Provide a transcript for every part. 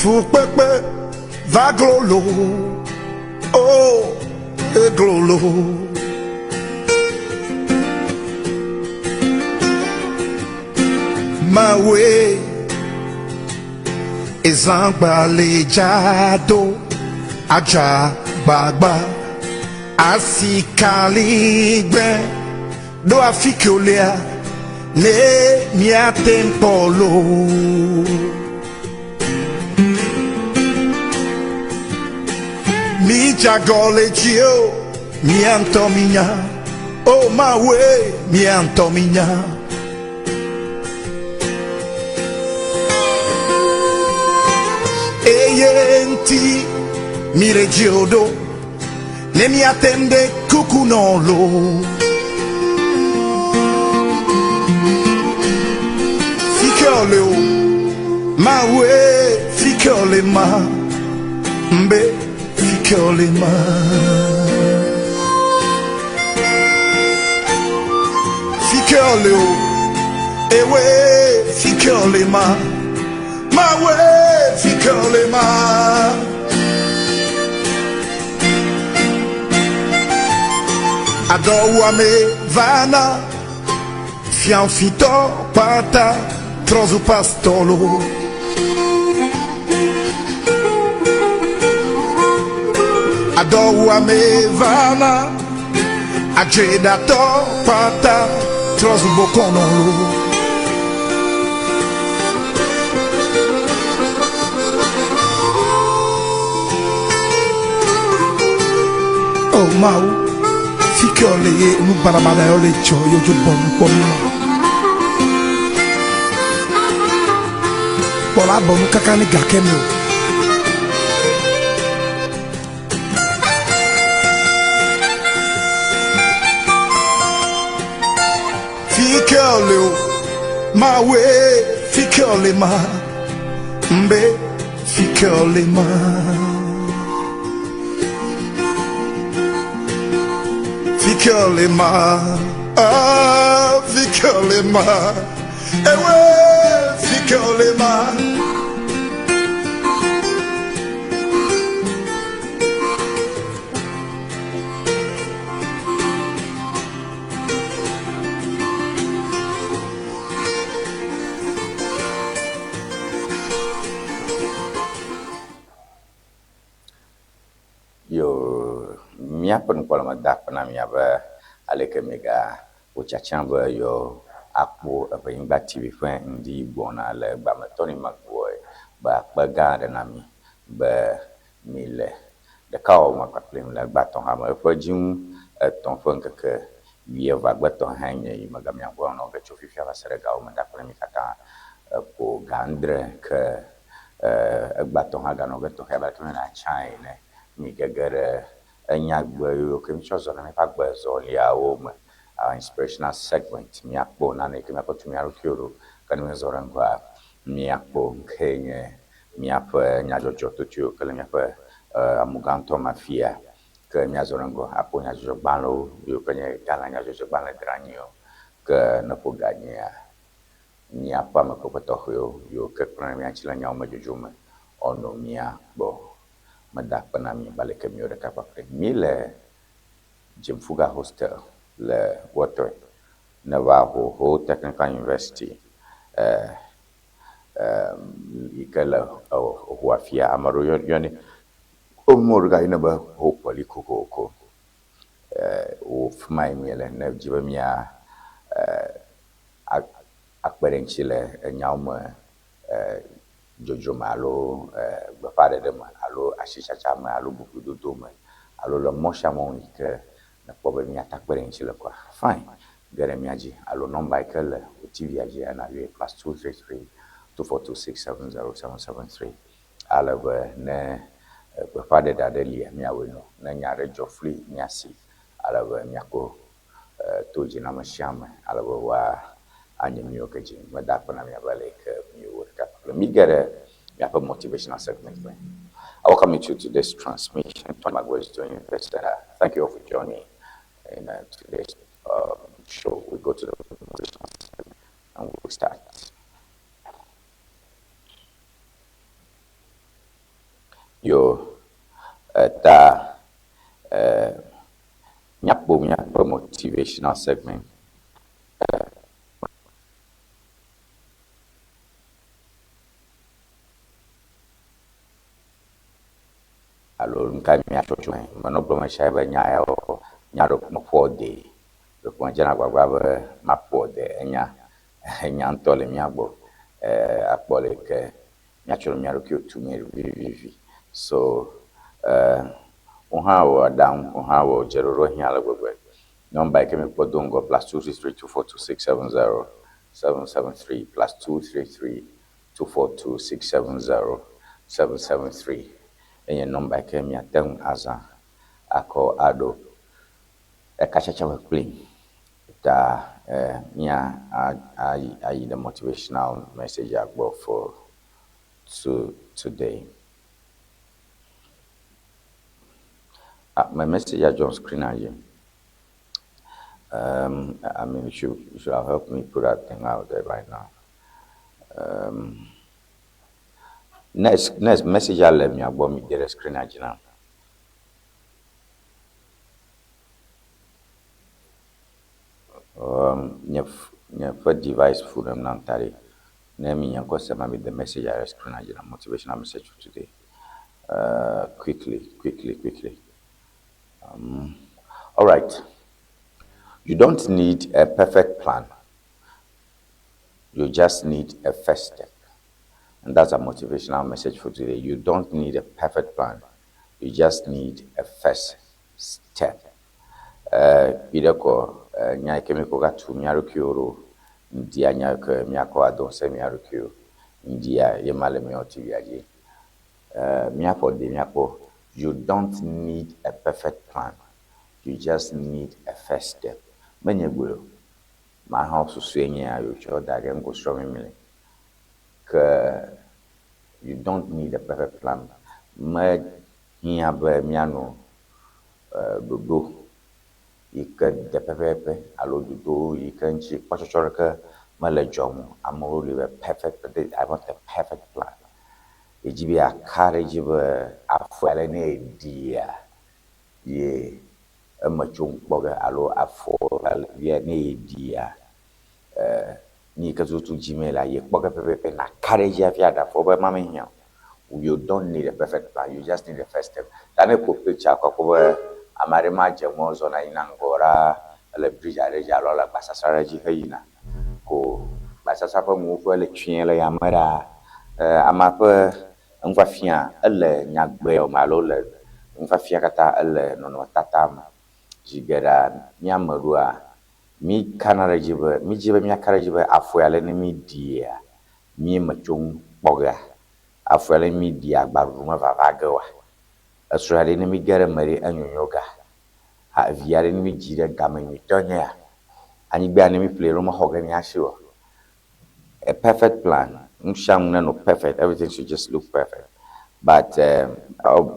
Fukpekpe va glolo, oh, e glolo. Ma way is angbalejado, aja bagba, asikaligbe, do afikolea, le mia tempolo. Mi jagole gio, mi antominya, oh my way, mi antominya. Eyenti, mi regiodo, ne mi attende cucunolo. Ficole o, ma way, ficole ma, mbe. Ficolema, ficoleo, ewe, ficolema, ma we, ficolema. Adoame vana, fianfito pata, trozo pastolo. Adowa me vana, ajeda to pata, trozo bokonolo. Oh mau, fikiole nu barabara ole cho yo jo bon pomo. Bola bonu kakani gakeme. Ficoleo, ma way, ficolema, mbe, ficolema. Ficolema, ah, ficolema, ewe, ficolema. Miapen pola madak pena miaba aleke mega uchachamba yo akpo apa ingba TV fan ndi bona le ba matoni magboy ba baga na mi ba mile de kaw makaplem la baton ha ma ko jim ton fon que wie va baton hanye yi magam ya bo no ga chofi fa sere ga o madak pena mi kata ko gandre que baton ha ga no ga to ha ba to na chai ne mi gagara nyagbe ke mi chozo na mi pagbe zo ya o ma inspirational segment mi akpo na ne ke mi akotu mi arukioro kan mi zo ran kwa mi akpo kenye mi apa nyajojo tutu ke mi apa amuganto mafia ke mi zo ran go apo nyajojo balo yo kenye kala nyajojo balo dranyo ke na poganya mi apa makopato yo ke kuna mi achila nyao majojo ma ono mi akpo madak penami balik ke mi ora kapapre mile jemfuga hostel le water Navajo ho technical university ikala huafia amaro yoni omorga ina ba ho poliko ko o fmai mile na jiba mia akperenchile nyauma jojo malo bapare de ma alo ashisha chama alo bukudu do ma alo lo mosha mon ke na pobe mi atakperenchi le kwa fine gere mi aji alo number ikele o tv aji na we +233 2426707773 alo be ne bapare da delia mi aweno na nyare jofli nyasi alo be mi ako toji na mashama alo wa anyemio keji madapa na mi abale ke mi worka me get a motivational segment. I welcome you to today's transmission. Tony Magway is doing this. Thank you all for joining in today's show. We go to the motivational segment and we'll start. yo ta miakpo motivational segment. Alo nka mia chocho mano blo ma sha ba nya ya o nya ro mo pode ro ko jana gba ba ma pode nya nya ntole mia gbo akpole ke mia choro mia ro ki otu mi vi so o ha o down o ha o jero ro hin ala gbogbo number ke mi podo ngo +233242670 +233242670 enye number ke mi atem aza ako ado e kachacha we play da nya I the motivational message I go for today. My message I on screen again. I mean, you should have helped me put that thing out there right now. Next message I let me about me get a screen again now. For device for them now, Tari. Name me and say maybe the message I screen again, motivational message for today. Quickly. All right. You don't need a perfect plan. You just need a first step. And that's a motivational message for today. You don't need a perfect plan. You just need a first step. Ideko nya kemiko gatu miarukioro ndia nya ke miako adonse miarukio ndia yemale miotiviaji. Miapo de miapo. You don't need a perfect plan. You just need a first step. Menye gulo. My house is saying you should again go strong in me. You don't need a perfect plan. Me here be miano dodo. You can the pepe alo dodo. You can check pachochorka malajom. I'm only a perfect. I want a perfect plan. It be a courage of a fuelene idea. Yeah. A machung boga alo afo ya ne dia ni kazutu jimela ye boga pepe na courage afia da for ba mama hia. You don't need a perfect plan, you just need a first step. Tane ko picture ko amare ma jemo zo na inangora le bridge ale jalo la basasara ji hayina ko basasa pa mu fo le twin le yamara amapa ngwa fia ele nyagbe o malo le ngwa fia kata ele no tatama jigera nyamarua mi kanara jibe mi jibe mi akara jibe afuale ni mi dia mi machung boga afuale mi dia gbaruma vavagewa asurade ni mi gere mari anyonyoga a viare ni mi jire gamanyi tonya ani gba ni mi play roma hogani ashiwo a perfect plan msham no perfect, everything should just look perfect, but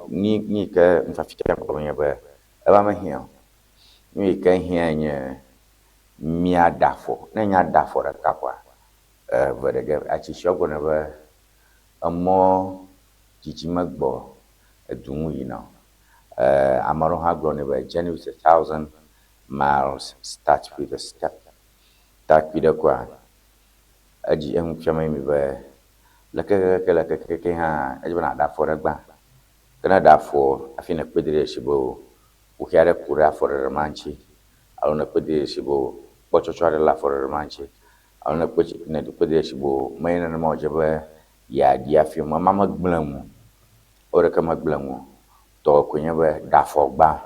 ni ka mfafika ko nyebe eba ma hiyo mi kan hia nye mi adafo na nya adafo ra kapwa vedege achi shogo na ba amo chichimagbo edungu yino amaro ha gro ne ba journey with 1,000 miles start with a step tak with kwa aji em chama mi ba la ke ha aji na adafo ra gba kana adafo afina pedire shibo ukiare kura for manchi alona pede shibo pochochore la for manchi alona pochi ne pede shibo mayna na mojebe ya dia fi mama magblamu ore ka magblamu to kunya be dafogba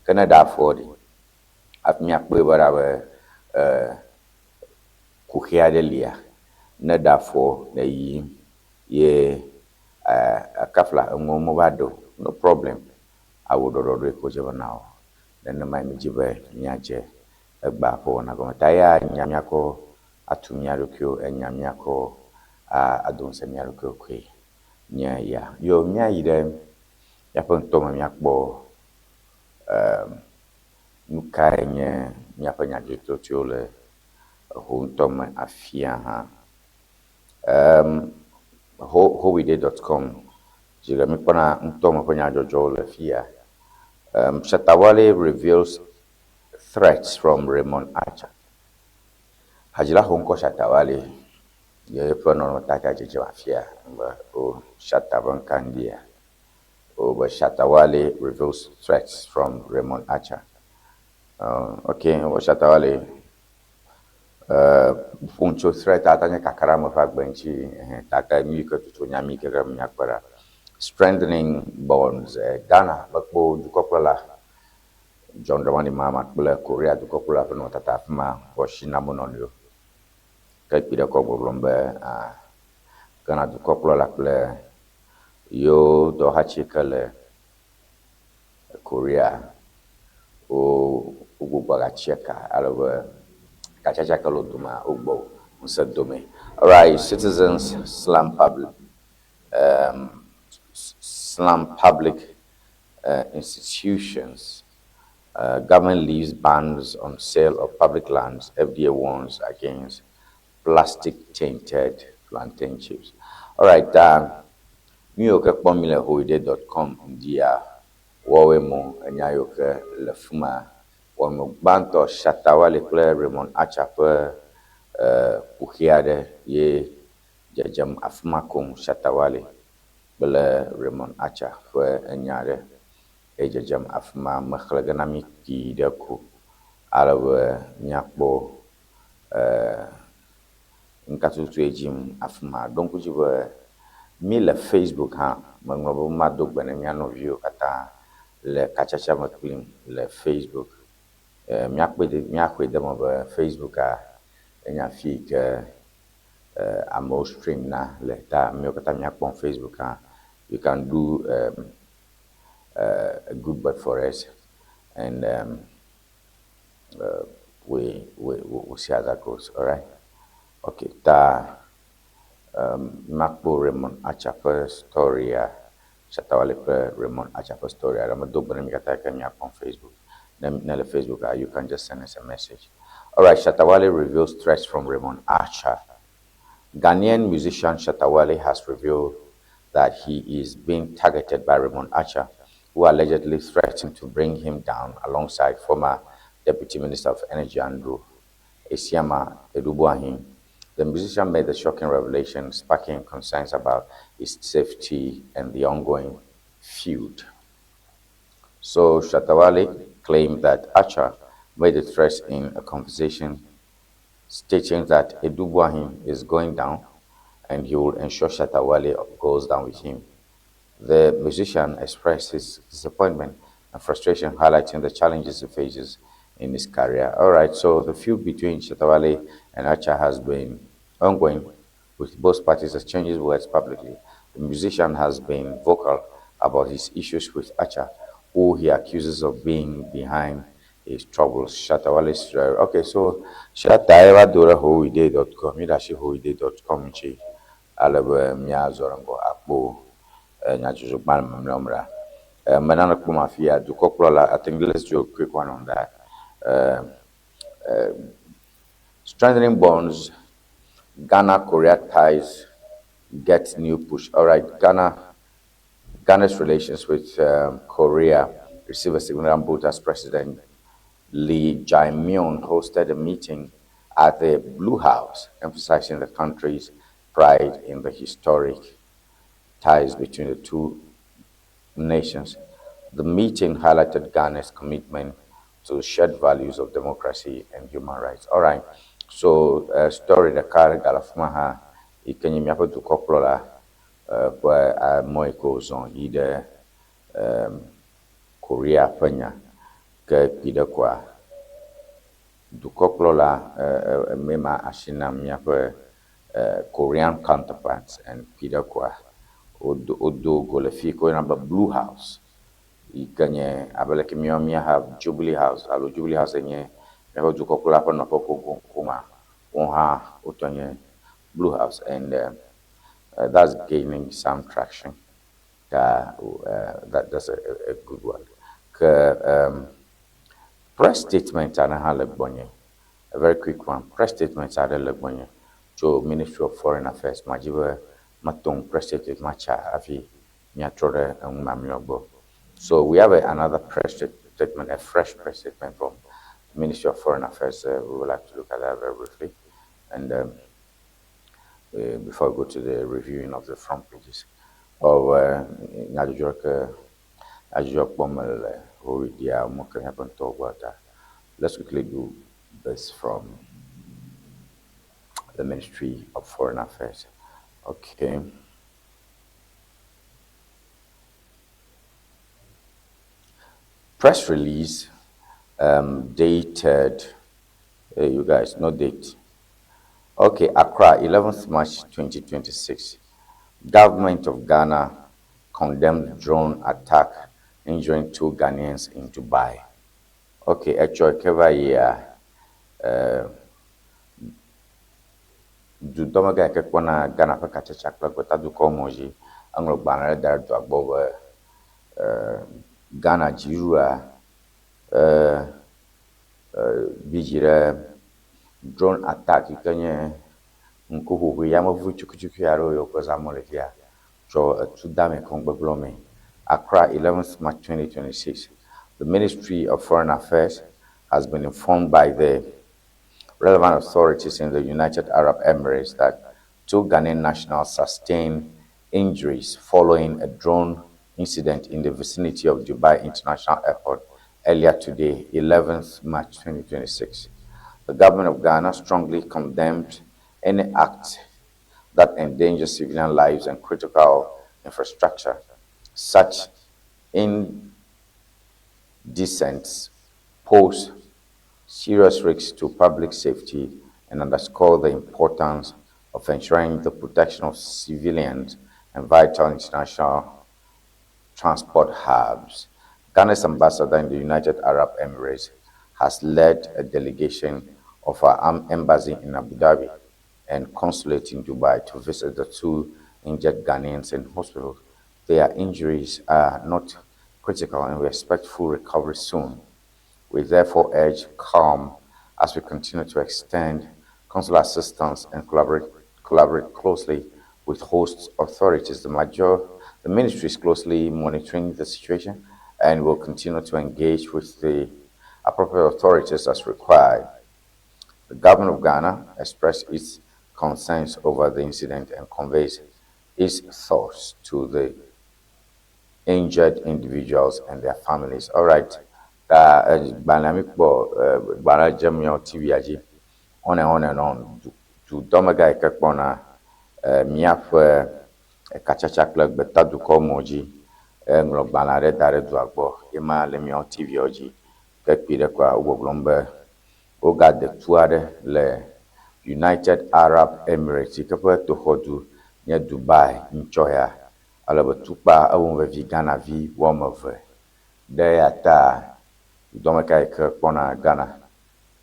kana dafodi afmia pe bara be kukiade lia na dafo na yi ye akafla ngomo bado no problem. I would already coach now. Then the mind jibe nyaje egba po na go taya nyamyako atumyarukyo enyamyako adonse myarukyo kwe nya ya yo nya yide ya pon to myakbo nuka nye nyapa nyaje to tiole ho to ma afia ha howide.com. Jeremy Pana Ntomo Panya Jojo Lefia. Shatawale reveals threats from Raymond Archer. Hajila Honko Shatawale, ye Pano Taka Jijafia, o Shatavan Kandia. But Shatawale reveals threats from Raymond Archer. Okay, Shatawale. Puncho threat atanya kakara mafak benchi taka mika tutu nyami kera mnyakpara strengthening bonds Ghana bakbo dukopla John Dramani Mama kula Korea dukopla peno tatafma washina mononyo kakpida ko bolombe Ghana dukopla la kula yo do hachikale Korea o ugbaga cheka alawa kachacha kaloduma ugbo musadome. All right, citizens slum public institutions. Government leaves bans on sale of public lands. FDA warns against plastic tainted plantain chips. All right, New York Pomile Hoide.com dia wawe mo enyayoke lefuma wamo banto Shatawale kule Raymond Archer pe ukiade ye jajam afmakum Shatawale bele Raymond Archer pe enyade jajam afma makhlaganami ki deku alawe nyakbo nkatutu ejim afma donc jibe mi le Facebook ha mangabo madok bene miano view kata le kachacha maklim le Facebook miakwe de mo Facebook a enya fi ke amo stream na le ta mi kata miakpon Facebook ha you can do a good work for us and we'll see how that goes. All right, okay, Makbo Raymond Archer story Shatawale Raymond Archer story I'm do bring me on Facebook then Facebook you can just send us a message. All right, Shatawale reveals threats from Raymond Archer. Ghanaian musician Shatawale has revealed that he is being targeted by Raymond Archer, who allegedly threatened to bring him down alongside former Deputy Minister of Energy Andrew Esiama Edubuahin. The musician made the shocking revelation, sparking concerns about his safety and the ongoing feud. So Shatawale claimed that Archer made the threats in a conversation, stating that Edubuahin is going down and he will ensure Shatawale goes down with him. The musician expressed his disappointment and frustration, highlighting the challenges he faces in his career. All right, so the feud between Shatawale and Archer has been ongoing, with both parties exchanging words publicly. The musician has been vocal about his issues with Archer, who he accuses of being behind his troubles. Shatawale's okay, so Shatawa Dora Hoide.com, Midashi Hoide.com, Alaba Miazorango Akbo, Najuban Mamra. Manana Kumafia, do Coprola, I think let's do a quick one on that. Strengthening bonds. Ghana-Korea ties get new push. All right, Ghana's relations with Korea received a significant boost as President Lee Jae-myung hosted a meeting at the Blue House, emphasizing the country's pride in the historic ties between the two nations. The meeting highlighted Ghana's commitment to shared values of democracy and human rights. All right. So, story the car Galafumaha, Ikenya Miapo to Coppola, where Moy goes on either Korea Penya, Pidakwa, Dukoplola, Mema Ashina Miapo, Korean counterparts, and Pidakwa, Odo Golefiko, number Blue House. Ikanye Abeleke Miomia have Jubilee House, Alo Jubilee House, and ye. Never to couple up on a Kuma, Utonye Blue House, and that's gaining some traction. That's a good one. Press statement and a very quick one. Press statement are the to Ministry of Foreign Affairs, Majiba matong press statement macha afi miatrode mamiobo. So we have another press statement, a fresh press statement from the Ministry of Foreign Affairs. We would like to look at that very briefly, and before we go to the reviewing of the front pages of let's quickly do this from the Ministry of Foreign Affairs. Okay. Press release dated, you guys, no date. Okay, Accra, 11th March 2026. Government of Ghana condemned drone attack injuring 2 Ghanaians in Dubai. Okay, actually, cover here. Du domaga ke kona Ghana pa kacha chakla gota du komoji anglo banare dar do agbo Ghana jirua bijire drone attack ikenye nkuhu ya mavu chukuchuku yaro yo ko zamole kia so to dame kongbeblome. Accra, 11th March 2026. The Ministry of Foreign Affairs has been informed by the relevant authorities in the United Arab Emirates that 2 Ghanaian nationals sustained injuries following a drone incident in the vicinity of Dubai International Airport earlier today, 11th March 2026. The government of Ghana strongly condemned any act that endangers civilian lives and critical infrastructure. Such indecent pose serious risks to public safety and underscore the importance of ensuring the protection of civilians and vital international transport hubs. Ghana's ambassador in the United Arab Emirates has led a delegation of our embassy in Abu Dhabi and consulate in Dubai to visit the 2 injured Ghanaians in hospital. Their injuries are not critical and we expect full recovery soon. We therefore urge calm as we continue to extend consular assistance and collaborate closely with host authorities. The ministry is closely monitoring the situation and will continue to engage with the appropriate authorities as required. The government of Ghana expressed its concerns over the incident and conveys its thoughts to the injured individuals and their families. All right. Bana Jamio TV aji on and on to Domaga Kakpona Miaf Kachachakla Betadu Komoji Nglo Banare Dare Duagbo Ima Lemio TV oji Kakpide kwa Ugoglombe Oga de Tuare le United Arab Emirates Kapwa to Hodu near Dubai Nchoya Alaba Tupa Awumve Ghana vi Womove There ata Domakai Kona Ghana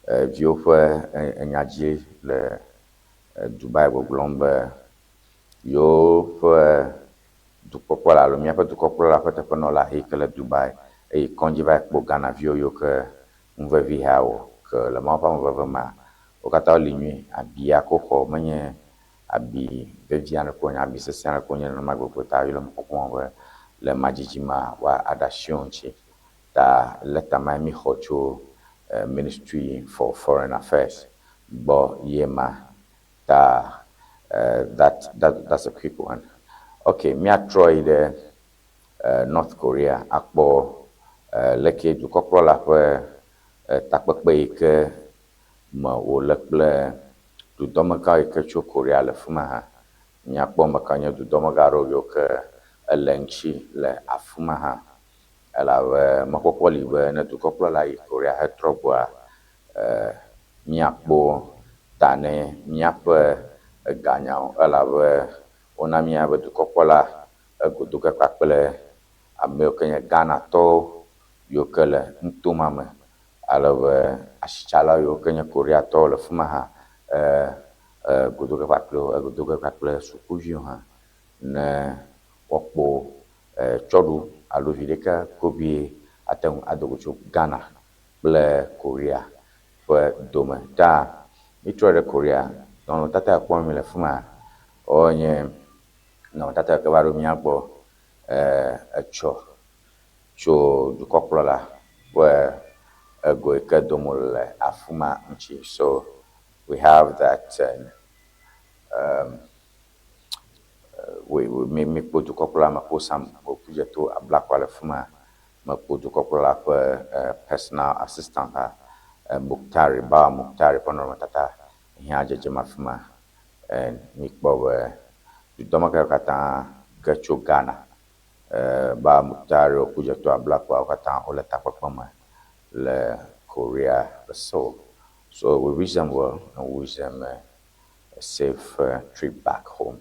Viofwe Enyaji le Dubai Woglombe yo fe dukopola lo miape dukopola fa teponola hikele Dubai e konjiva po Ghana vio yo ke mvevi hawo ke le mapa mveve ma o kata linyi abia ko menye abi beviana ko nya abi sesana ko nya na magbo ta yo le mpo le majijima wa adashionchi ta leta mai hocho Ministry for Foreign Affairs bo yema ta that's a quick one. Okay, me a try the North Korea akpo leke du koprola pe takpekpe ke ma o lekple du domaka ke cho Korea le fuma ha nya kpo makanya du domaga ro yo ke elenchi le afuma ha ala makopoli we na du koprola i Korea ha trobwa nya kpo tane nya pe ganyao alawe onamia bedu kopola guduka kakpele amekenya Ghana to yokele ntumame alawe ashichala yokenya Korea to le fumaha guduka kakpele sukuvio ha ne okpo chodu alovideka kobi atem adogocho Ghana ble Korea pe dome ta mitro de Korea don tata kwa mi le fuma onye no tata ke baro miagbo echo cho du koklola where go ke domol afuma nchi. So we have that we me potu koklola ma posam okujeto ablakwala fuma ma potu koklola personal assistant muktari ba muktari pono tata hiaje jema fuma and mikbo du domaka kata gacho Ghana ba muktari okujeto ablakwa kata ole tapakoma le Korea the Seoul. So we wish them well and wish them a safe trip back home.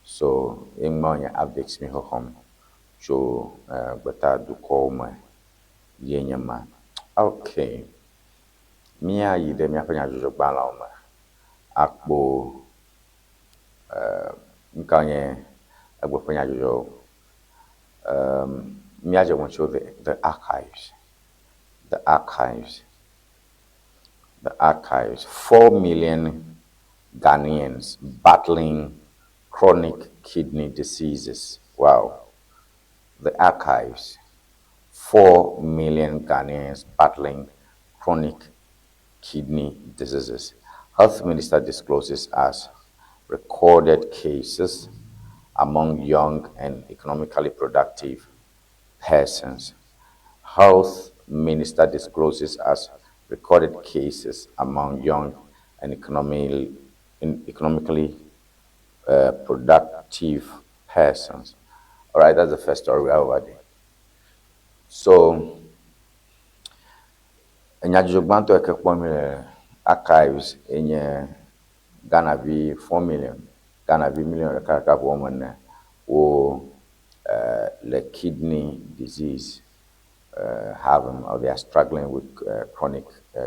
So in my updates me home. So but I do call my yenyama. Okay. Mia yi de mi apanya jojo bala oma. Akbo nkanye agbo panya jojo mi aje want show the archives. The archives. The archives. 4 million Ghanaians battling chronic kidney diseases. Wow. The archives. 4 million Ghanaians battling chronic kidney diseases. Health Minister discloses as recorded cases among young and economically productive persons. Health Minister discloses as recorded cases among young and economically productive persons. All right, that's the first story we have over there. So, Nyajugbanto Ekekpomile archives in Ghana v 4 million, Ghana v million Karaka woman who the kidney disease have them or they are struggling with chronic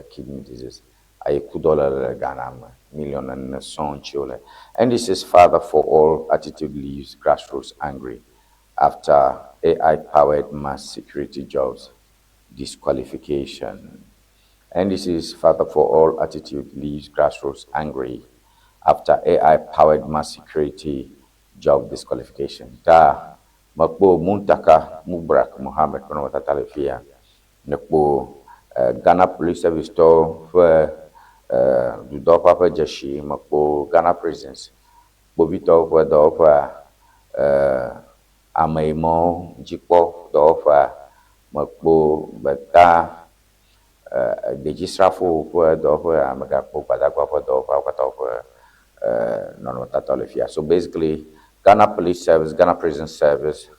kidney disease. I could Ghana million and son chile. And this is Father for All attitude leaves grassroots angry after AI-powered mass security jobs disqualification. And this is Father for All attitude leaves grassroots angry after AI-powered mass security job disqualification. Da makbo Muntaka Mubrak Muhammad kono tatalefia nekbo Ghana Police Service to for du do papa jeshi makbo Ghana prisons bobito for do for amaimo jikpo do for makbo bata Degisrafo for do for amagapo badagwa for do for kata for non tatalefia. So basically Ghana Police Service, Ghana Prison Service,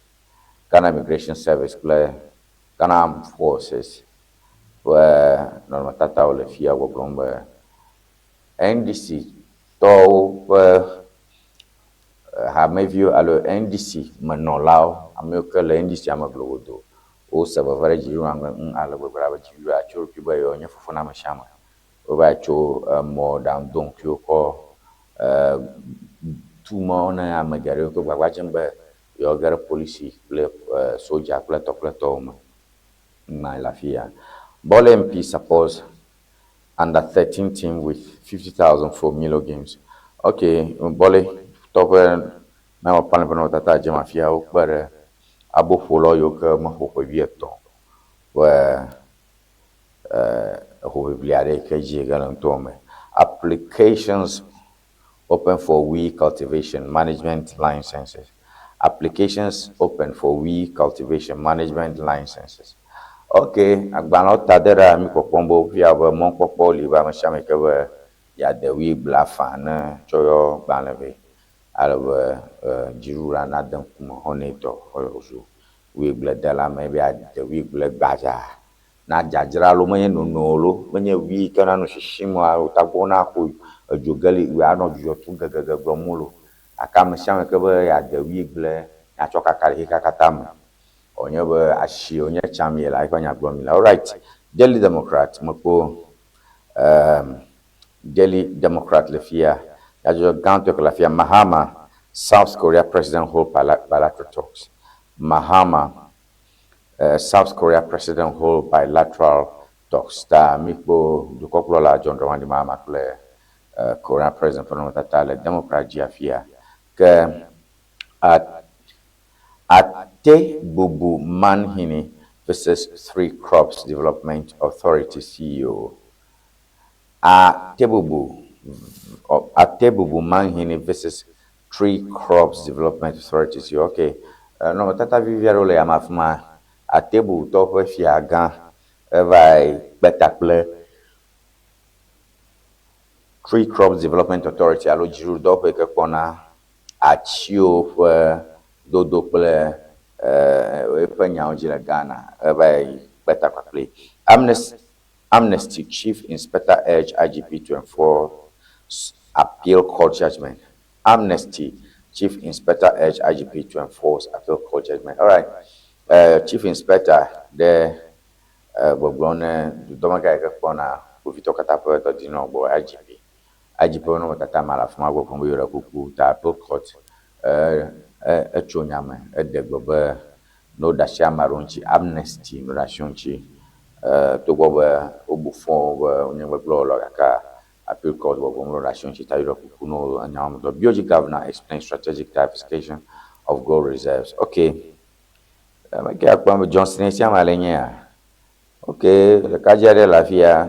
Ghana Immigration Service, Ghana Armed Forces, where non tata ole fia wo blombe NDC to ha mevio alo NDC manolao amioka le NDC amaglodo o sabavare jiru anga alo bra jiru a churu kiba yo nya fufuna mashama o ba cho more than donc yo ko tout monde a magari ko ba jamba yo gara police le soja pleto na la fia Bole MP supports under 13 team with 50,000 for Milo games. Okay, Bole top na wa pan pano tata jama fia o bare abo folo yo ka ma ho ko vieto wa ho bibliare ka je galan tome applications open for wheat cultivation management licenses. Applications open for wheat cultivation management licenses. Okay, agbana tadera mi kokombo via ba mon popo li ba ma chame ke ba ya de wi blafan choyo banleve alwa jirura na dan kuma honeto ozo wi bladala me bia de wi blagbaja na jajira lo menye nonolo menye wi kana no shishimo a utagona ko jogali wi ano jotu gagaga bromulo akam chame ke ba ya de wi ble na choka kali kakatam onye be ashi onye chamiela ifanya glomila. All right, Daily Democrat mako Daily Democrat lefia yajo ganto ko lefia Mahama South Korea president hold bilateral talks. Mahama South Korea president hold bilateral talks. Ta miko du koklo la John Dramani Mahama kule Korean president for no tatale Democrat jiafia ke At Atebubu Manhini versus Three Crops Development Authority CEO. Atebubu Manhini versus Three Crops Development Authority CEO. Okay. No, tata viviaro le amafuma. Atebu tope fiagan. Vai betakle. Three Crops Development Authority. Alo jiru dope ke kona. Achio fe dodo kple eƒe nyawo dzi le Ghana eva yi kpeta kpakple Amnesty Chief Inspector urged IGP to enforce appeal court judgment. Amnesty Chief Inspector urged IGP to enforce appeal court judgment. All right, Chief Inspector de gbogbo ne dudɔmeka yi ke kpɔna kpovitɔ katã ƒe dɔdinɔ gbɔ IGP. IGP no tata mala fuma gbogbo be yore kuku ta appeal court etso nyame edegbe be no dashi amaro ŋuti Amnesty no dashi ŋuti togbɔ be wobu fɔ be onyegbegblɔ le gaka appeal court gbogbo no dashi ŋuti ta yore kuku no enyawo me. BOG Governor explains strategic diversification of gold reserves. Okay, make akpɔ be Johnson Esiama le nye ya. Okay, ɖekadze aɖe le afi ya.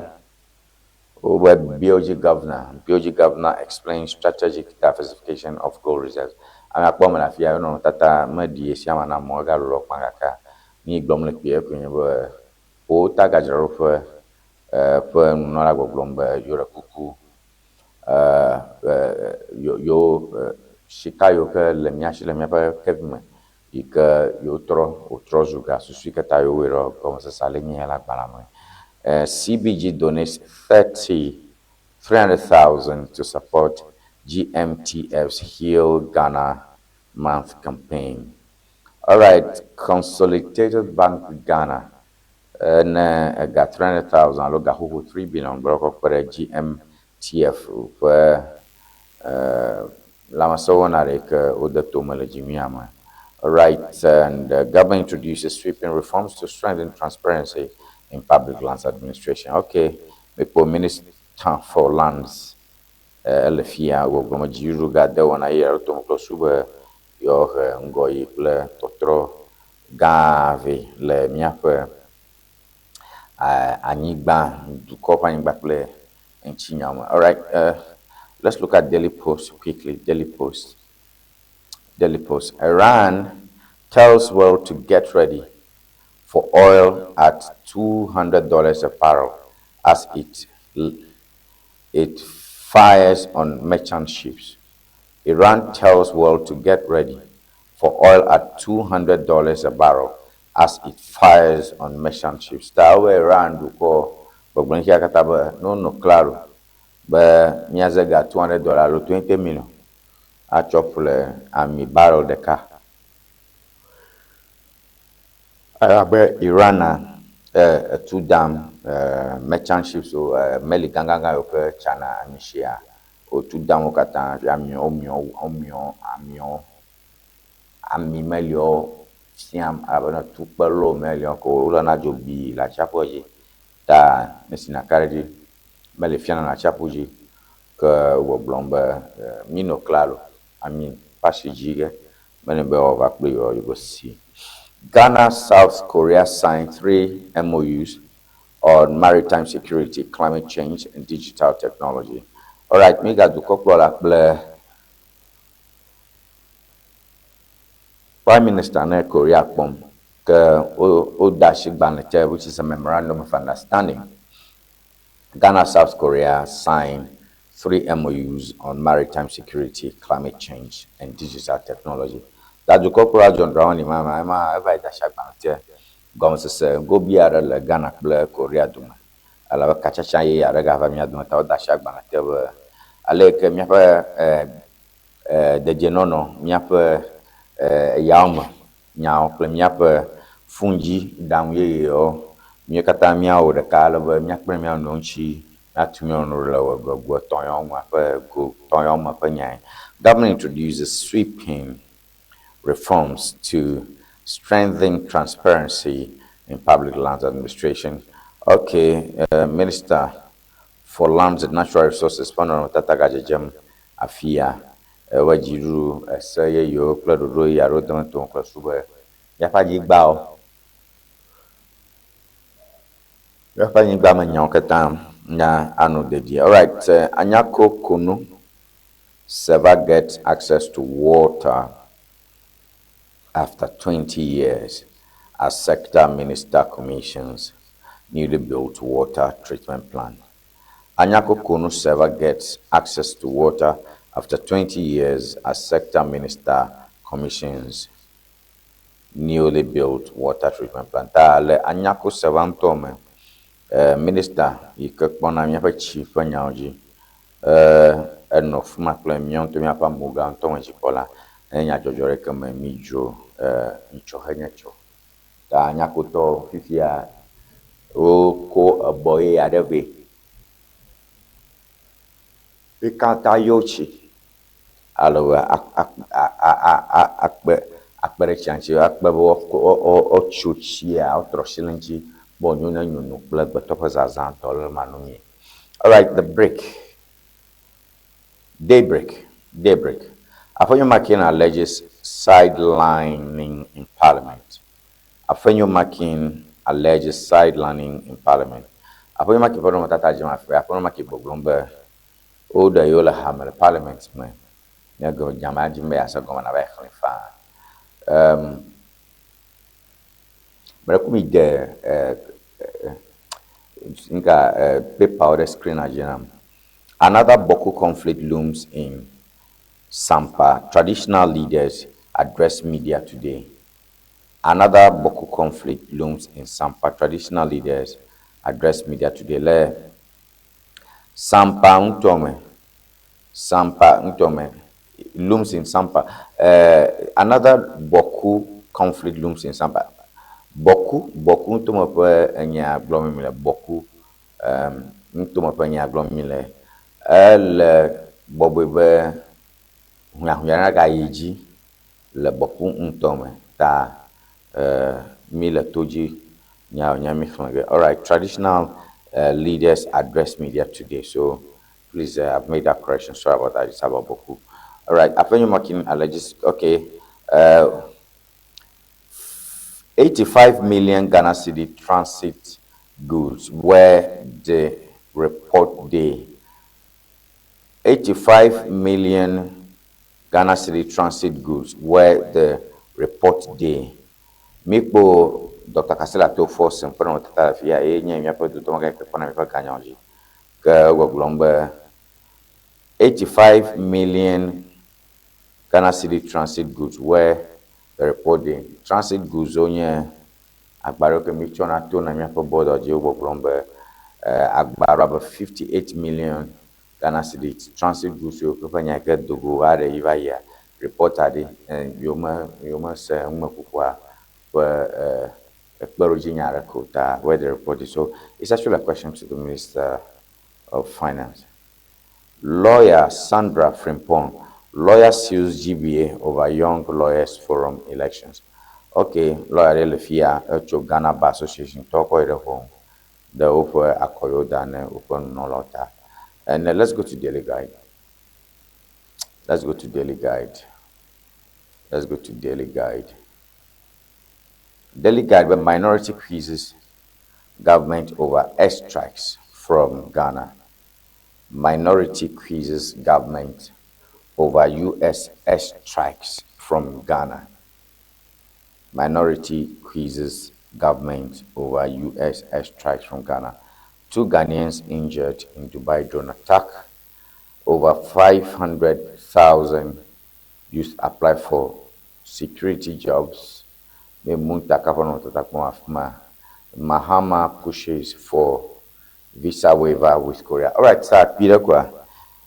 BOG Governor explains strategic diversification of gold reserves. I'm a woman of here, no tata, Medi, Siamana, Morgalo, Mangaka, ni Glomlek, Pierre, O Tagajarofa, Pern, Norago Glomba, Yurakuku, Shikayo, Lemiashi, Lemia, Kevin, Ika, Yotro, Utrozuga, Susika Tayo, como se sale ni la Balame. CBG donates 300,000 to support GMTF's Heal Ghana Month campaign. All right, Consolidated Bank Ghana got 300,000. Look at who 3 billion. Broke for GMTF where Lamasowana Reka Odatomala Jimiama. All right, and the government introduces sweeping reforms to strengthen transparency in public lands administration. Okay, the Minister for Lands, Lefia, Wogoma Jiruga, the one I hear to Moklosuba, your Ngoyi, Totro, Gavi, Le Miape, Anigba, Dukopa Backle, and Chinyama. All right, let's look at Daily Post quickly. Daily Post. Iran tells world to get ready for oil at $200 a barrel as it fires on merchant ships. Iran tells world to get ready for oil at $200 a barrel as it fires on merchant ships. Tawe Iran duko bagbankia kataba no claro. Ba nyazaga $200 lo 20 million. A chopule ami barrel de car. Arabe Irana two dam merchant ships o meli ganganga yo pe China Anishia o two dam o kata ami melio siam abana tu perlo melio ko lana jobi la chapoji ta nesina karedi meli fiana na chapoji que o blomba mino claro ami pasijige mene be o va play o you go see. Ghana, South Korea signed 3 MOUs on maritime security, climate change, and digital technology. All right, me got to Prime Minister ne Korea pom which is a memorandum of understanding. Ghana, South Korea signed 3 MOUs on maritime security, climate change, and digital technology. That the corporate John Brown mama ever da shagbantia gomse go biara le Ghana ble Korea duma ala kachacha ye ya rega fa mi aduma ta da shagbantia be ale ke mi fa de genono mi fa yauma nyao ple mi fa fungi dam ye yo mi kata mi awo de ka le be mi kple mi no nchi atumi ono le go tonyo ma fa go tonyo ma fa nyai. Government introduces sweeping reforms to strengthen transparency in public lands administration. Okay, Minister for Lands and Natural Resources, Honorable Tata Gajejem Afia, wadziru ese yeyo kple ɖoɖo yi alo demeto kple sube míaƒe anyigba me nyawo katã nya anu dedie. All right, Anyako Kunu Seva gets access to water after 20 years as sector minister commissions newly built water treatment plant. Anyako Kunu Seva gets access to water after 20 years as sector minister commissions newly built water treatment plant. Le Anyako Seva ntome minister yike kpɔna míaƒe tsi ƒe nyawo dzi enɔ fuma kple míawo ŋutɔ míaƒe amoga ŋutɔ me dzikpɔla enye nyadzɔdzɔ ɖeke me mídzro ŋtsɔ henye tsɔ ta Anyakotɔ fifia woko ebɔ ɣi aɖe vɛ wo katã yɔ tsi alo akpe ɖe tsia ŋuti akpe be wotso tsia wotrɔ si le ŋuti be wonyo ne nyono kple gbetɔ ƒe zazã tɔ le ema nu. All right, the break. Daybreak. Afenyo Makin alleges sidelining in parliament. Afenyo Makin alleges sidelining in parliament. Afenyo Makin pɔnɔ tata jema fe. Afenyo Makin gbɔgblɔm be o de yo le hame le parliament me. Ne go jama jimbe asa gɔme na ba xlẽ fa. Merekumi de paper or the screen agenda. Another Boko conflict looms in Sampa. Traditional leaders address media today. Another Boko conflict looms in Sampa. Traditional leaders address media today. Le Sampa Ntome looms in Sampa. Another Boko conflict looms in Sampa. Boku ntome ƒe enya gblɔm mi le boku ntome ƒe enya gblɔm mi le ele bɔbɔe be huyahuya ga yi dzi le boku ntome ta mi le to dzi nya mi xlẽ. All right, traditional leaders address media today, so please I've made that correction, sorry about that, it's about boku. All right, Afenyo Makin alleges 85 million Ghana City transit goods where the report day. 85 million Ghana City transit goods where the report day. Mikbo Dr. Kasela to force and put on the fia a nye put to make a canyon. 85 million Ghana City transit goods where the report day. Transit goods onye agbaro ke mi chona to na mi for board of Jobo Blombe agbaro 58 million Ghana City transit goods yo panya get dogo are iva ya report ade yoma se umekukwa where the report is. So it's actually a question to the Minister of Finance. Lawyer Sandra Frimpong, lawyer sues GBA over Young Lawyers Forum elections. Okay, lawyer Lefia, Ghana Bar Association, talk home, the over Akoyo than open no lota. And let's go to Daily Guide. Let's go to Daily Guide. Daily Guide, where minority quizzes government over airstrikes from Ghana. Minority quizzes government over US airstrikes from Ghana. Minority quizzes government over US airstrikes from Ghana. 2 Ghanaians injured in Dubai drone attack. Over 500,000 youth apply for security jobs. Mahama pushes for visa waiver with Korea. All right, sir, Peter Kwa.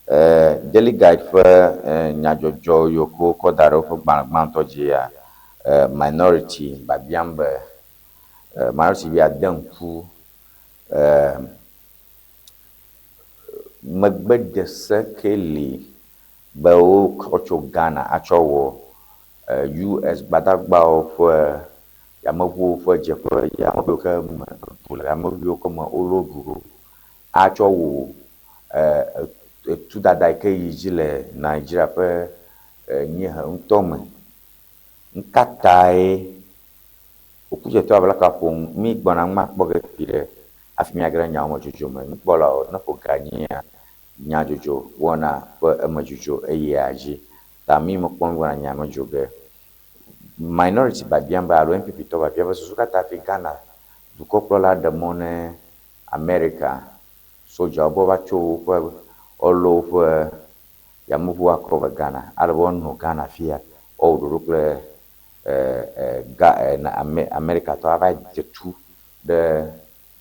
Daily Guide for Nyajojo Yoko Kodaro for Bantogia minority Babiamba minority we are done who Magbed Sekeli Bao Kocho Ghana Achowo US Badagba for Yamabu for Jeff Yamabuka Yamabu Koma Ologuru Achowo to that Dike Yijile Nigeria nye he ŋutɔ me nkatae okudzetɔ abla kaƒom mi gbɔna ŋma kpɔ ge ƒi ɖe afi miagre nyawo me dzodzo me nukpɔlawo ne ƒo ganyia nyadzodzo wɔna ƒe emedzodzo eyia dzi ta mi me kpɔm gbɔna nya me dzo ge minority babia be alo NPP tɔ babia be susu katã fi Ghana dukɔkplɔla ɖe mɔ ne America sodzawo be va tso woƒe wolɔ woƒe yameŋu akɔ va Ghana ale be wonɔ Ghana fia wɔwɔ ɖoɖo kple America tɔ ava dze tu ɖe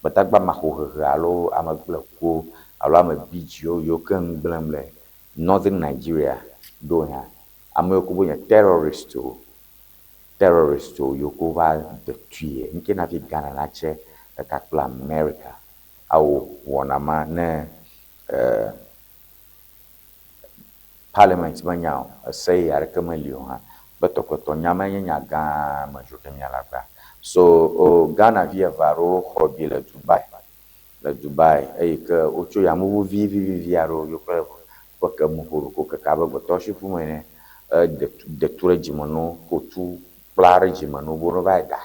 gbadagba maxohehe alo ame gblekuwo alo ame bidziwo yiwo ke ŋu gblẽm le Northern Nigeria ɖo hã ame yiwo ke be nye terroristwo yiwo ke va de tui nke na fi Ghana na tse ɖeka kple America awɔ wɔna ma ne Parliament me nya o ese aɖeke meli o hã kpetɔkpetɔ nya me nye nya gã me dzo ke mialagba so Ghana vi eve aɖewo xɔ bi le Dubai eyi ke wotso yameŋu vivivi aɖewo yiwo ke ƒe kemuƒoɖoko keke abe gbetɔsiƒu me ene detu ɖe dzime na wo ƒo tu kpla ɖe dzime na wo be wova da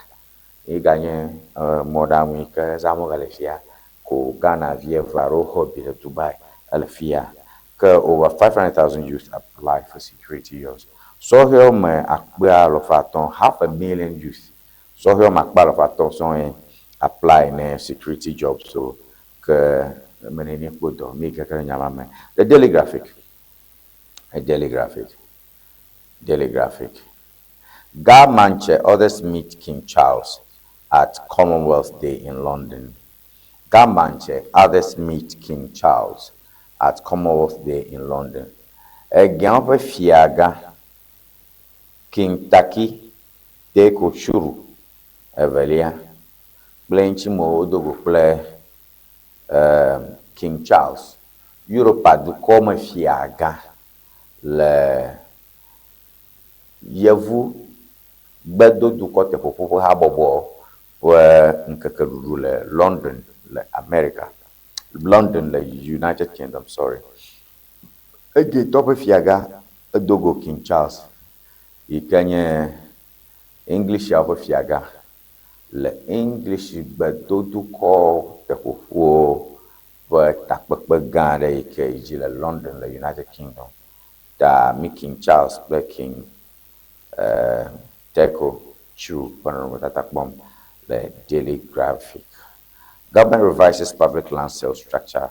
ye ganye mɔɖaŋu yi ke zãmu le fia ko Ghana vi eve aɖewo xɔ bi le Dubai ele fia ke over 500,000 youth apply for security jobs. Sɔhɛwo me akpe alɔfa atɔ̃ 500,000 youth. Sɔhɛwo me akpe alɔfa atɔ̃ sɔ̃e apply ne security jobs so ke menene kpɔdɔ mi keke nyama me. The Daily Graphic. Garmanche others meet King Charles at Commonwealth Day in London. Garmanche others meet King Charles at Commonwealth Day in London. Egian ƒe fiaga King Taki Teko Shuru evelia kple ŋtsimowo dogo kple King Charles Europa dukɔ me fiaga le yevu gbedo dukɔ teƒeƒoƒe habɔbɔ ƒe ŋkeke ɖuɖu le London le America. London le United Kingdom, sorry. Ege tɔ ƒe fiaga edogo King Charles yi ke nye English ƒe fiaga le English gbedodukɔ teƒeƒowo ƒe takpekpe gã aɖe yi ke yi dzi le London le United Kingdom. Ta mi King Charles kple King Teko Chu ƒe nɔnɔmetata kpɔm le Daily Graphic. Government revises public land sales structure.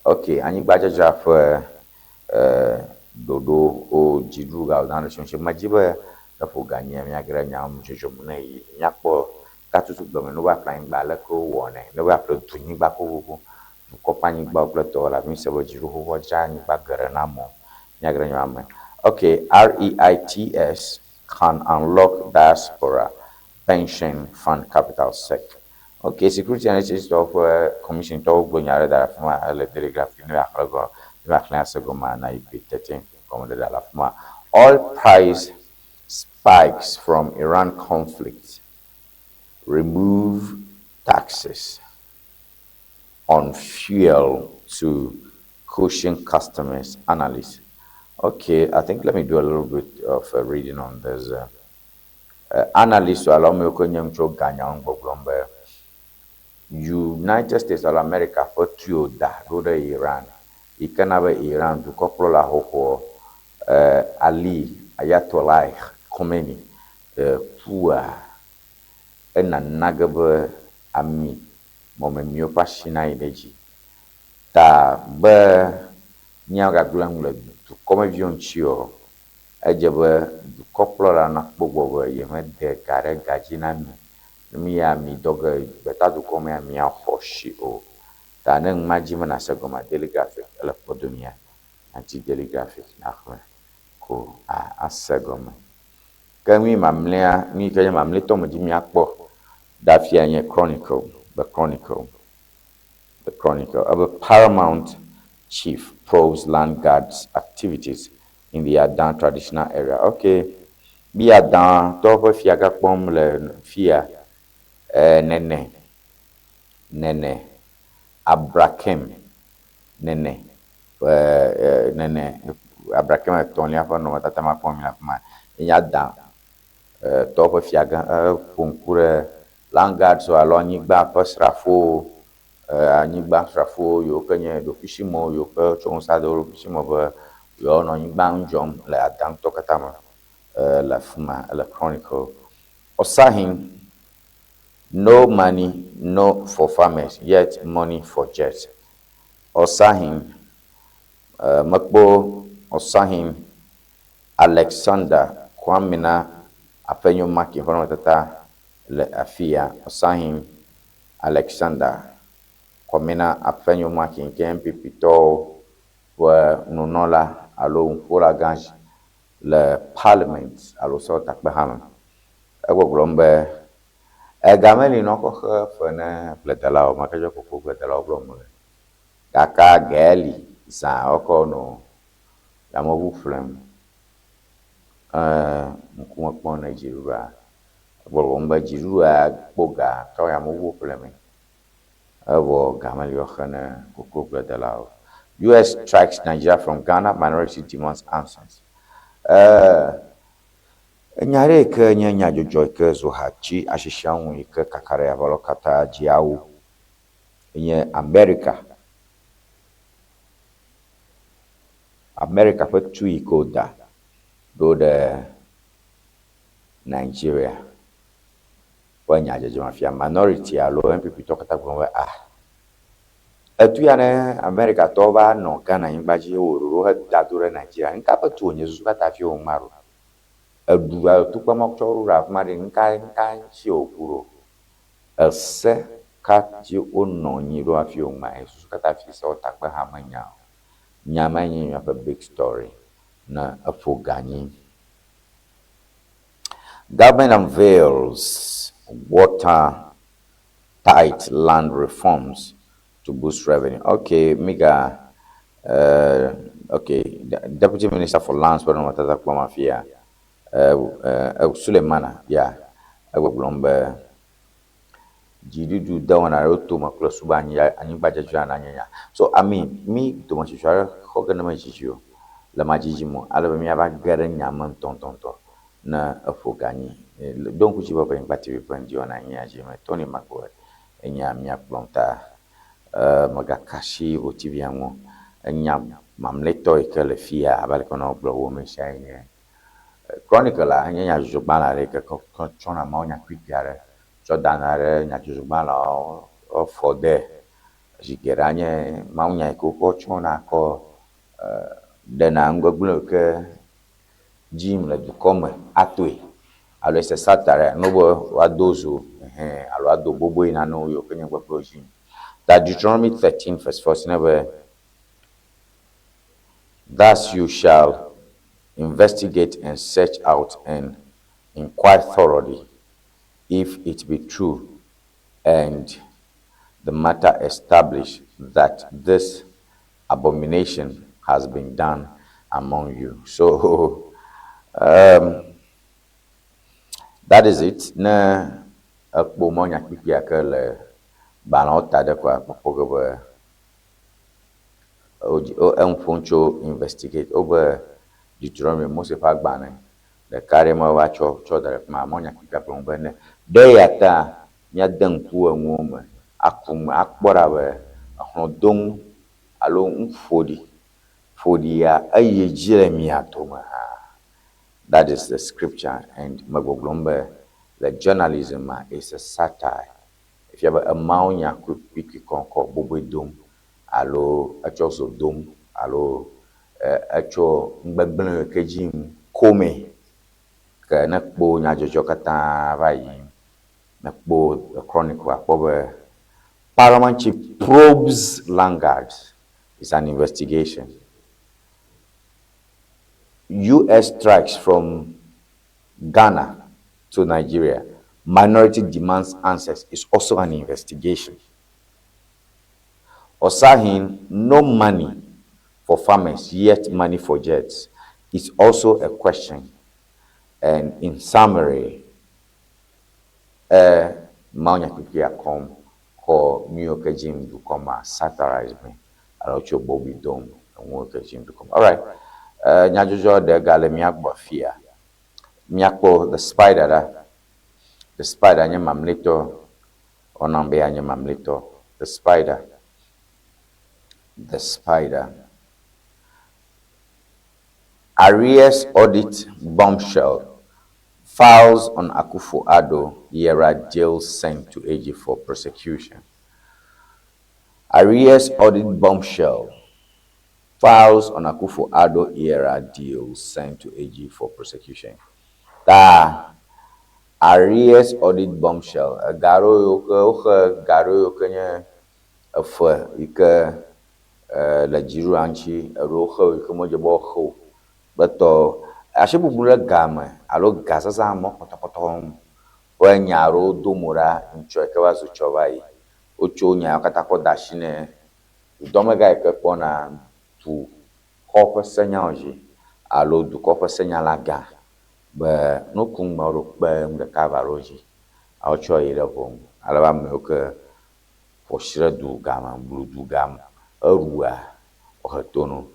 Okay, anyigbadzadzra ƒe ɖoɖo o dziɖu ga na le shonse ma dzi be eƒo ganyia miagre nyam dzodzom ne yi miakpɔ katutu gblɔme no va ƒle anyigba leke wowɔnɛ ne va ƒle dunyigba vovovo dukɔ ƒe anyigbawo kple tɔwo la mi se be dziɖo xoxo dzra anyigba geɖe na mɔ miagre nyam me. Okay, REITs can unlock diaspora pension fund capital sec. Okay, security analysis of commission to go nyare da fuma le telegraph ni ba khlogo ba class go ma na IP 13 command da la fuma. Oil price spikes from Iran conflict. Remove taxes on fuel to cushion customers. Analysts. Okay, I think let me do a little bit of reading on this. Analysts allow me to nyam ganya ngbogbombe United States of America for trio da rode Iran. Ikana be Iran du koplo la hoko Ali Ayatollah Khomeini pua ena nagabe ami momemio pashina ideji ta be nyaga glang le du komevion chio ejebe du koplo la na gbogbo ye me de gare gajina mi ya mi doge beta du kome ya mi ya xoshi o ta ne maji me na segoma Daily Graphic ele podomia anti Daily Graphic na khme ko a segoma ke mi mamlea mi ke mamle to mji mi akpo da fia nye the Chronicle of a Paramount chief probes land guards activities in the Adan traditional area. Okay, bi Adan to pe fia ga pom le fia nene Abrakem nene abrakema tonia fa no tata ma pon mi na ma nya dan to pe fiaga concours langard so alo anyigba pasrafo anyigba srafo yo kenye do fishimo yo pe chon sa do fishimo be yo no anyigba njom le adan to kata ma la fuma la chronicle osahin no money no for farmers yet money for jets osahin makbo osahin Alexander Kwamina apenyo maki informa tata le afia osahin Alexander Kwamina apenyo maki nke MPP to wa nunola alo unfola ganj le parliament alo so takbahama ego glombe gameli no ko fene pletala o makajo ko pletala o glombe kaka geli sa oko no yamobu flem nkuma kpɔ Nigeria glombe jirua boga to yamobu flem ewo gameli o khane ko pletala o US strikes Nigeria from Ghana minority demands answers nyare ke nya jojo ke zo hachi ashishawu ke kakare ya volokata jiawu nye America pe tu ikoda do de Nigeria wanya jojo mafia minority alo MPP to kata gbo etu ya ne America to ba no Ghana yingbaji ororo ha dadure Nigeria nka pe tu onye zuzu kata fi o maru eduwa tukwa mokchoru rap mari nka chi okuro ese kati ono nyiro afi o ma esu kata fi so takpa ha manya nyama yin ya big story na afogani government unveils water tight land reforms to boost revenue. Okay, Miga okay, Deputy Minister for Lands but not that mafia Sulemana, yeah, Glombe Jidu down a road to Maclosubania and Bajan. So, I mean, me to much Hoganamajijo, La Majijimo, Alabama Garan Yaman Tontonto, na Afogani. Don't put you up in Battery Pandiona, Tony McCoy, and Yamia Plonta, Magakashi, Otiviamo, and Yam Mamleto, Calafia, Balcono, Blow Woman Shine. Chronicle la nya jubala le ke chona ma nya kwipiare so danare nya jubala o fode jigeranye ma nya ko chona ko de na ngogbulo ke jim le du comme atwe alo se satare no bo wadozo alo ado bobo ina no yo kenye gba project that Deuteronomy 13 verse 4 never thus you shall investigate and search out and inquire thoroughly if it be true and the matter established that this abomination has been done among you. So that is it. Na akbomonya kipia kele banota de kwa popogo o enfoncho investigate over Deuteronomy Moses Fagbane the carryma wacho chodare ma monya kika plombene de yata nya danku anwoma akum akbora we ahodon alo fodi ya aye Jeremiah toma. That is the scripture and magoglombe the journalism is a satire. If you have a maunya kwiki konko bobo dom alo achoso dom alo acho mgbegble kejim kome ke nakpo nya jojo kata bayi nakpo chronicle apobe Paramount Chief probes Langard. It's an investigation. US strikes from Ghana to Nigeria. Minority demands answers. Is also an investigation. Osahin, no money for farmers, yet money for jets. Is also a question. And in summary, Maunya Kikia come or New York Jim to come satirize me. I'll show Bobby Dome and work Jim to come. All right. Nyajojo de gale miagbo fia. Miakpo the spider da. The spider nye mamlito. Onambe nye mamlito. The spider. The spider. Arrears audit bombshell. Files on Akufo-Addo, Yera jail sent to AG for prosecution. Arrears audit bombshell. Files on Akufo-Addo era deal sent to AG for prosecution. Arrears audit bombshell. Garo yoke nye ike la jiru anchi roho ike mojebo ho. Beto ashebubule game alo gasasa mo potopoto o nyaro domura ncho ke wazu chobai ocho nya kata ko dashine domega ke pona tu kopo senyaji alo du kopo senyalaga be no kun maro be mde kavaroji ocho ire bom alaba me ke poshire du gama blu du gam erua o hetono.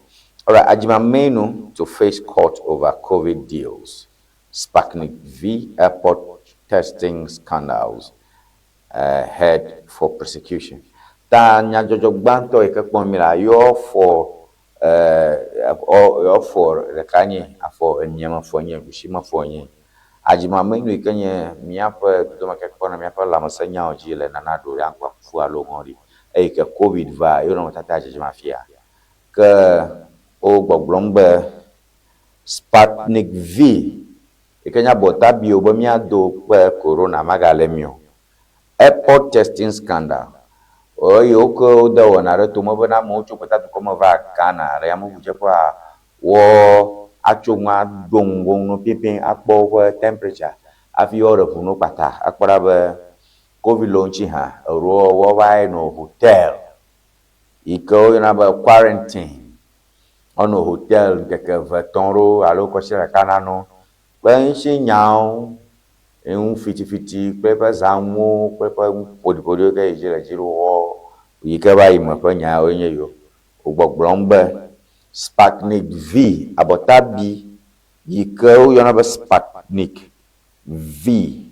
All right, Ajimamenu to face court over COVID deals. Sputnik V airport testing scandals head for prosecution. Ta nyajojo gbanto ikekpomira yo for rekanye afo enyama fonye bishima fonye. Ajimamenu ikenye miape doma kekpona miape la masenya ojile nanado yankwa kufua longori. Ke COVID va yo no tata ajimafia. Ke o gbogbombe Sputnik V ikenya bota bio bomia do pe corona magalemio airport testing scandal o yoko da wonare to mo bana mo chu pata ko mo va kana re mo buje pa wo achunwa dongon no pipin akpo ko temperature afi ore funu pata akpara be covid launchi ha ro wo vai no hotel iko na ba quarantine ono hotel keke vetonro alo kosira kanano ben shi nyao en fiti pepe zamu pepe podipodi ke ijira jiro o yike ba imo pe nya onye yo ogbogblombe Sputnik V abotabi yike o yona ba Sputnik V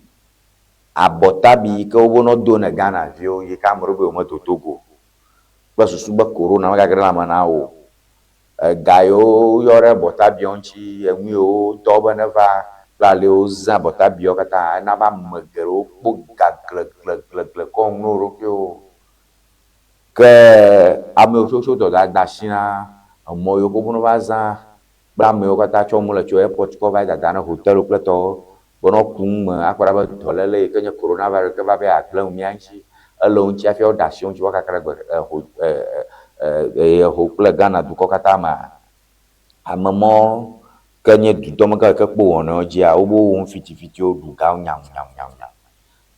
abotabi yike o bono do na Ghana vio yike amrobe o moto Togo ba susu ba corona ma gagara mana o gayo yore botabionchi enwi o toba neva plale o za botabio kata na ba magero po gagle kon no rokyo ke ame o do da shina mo yo ko bono baza bra me o kata chomo le cho airport ko ba da na hotel pleto bono kun akwara ba tolele ke nya coronavirus ke ba be akla umianchi alon chi afio da shi on chi waka kara hopla Ghana du kokatama amamo kenye du domaga ke po ono jia obo won fiti o du ga nyam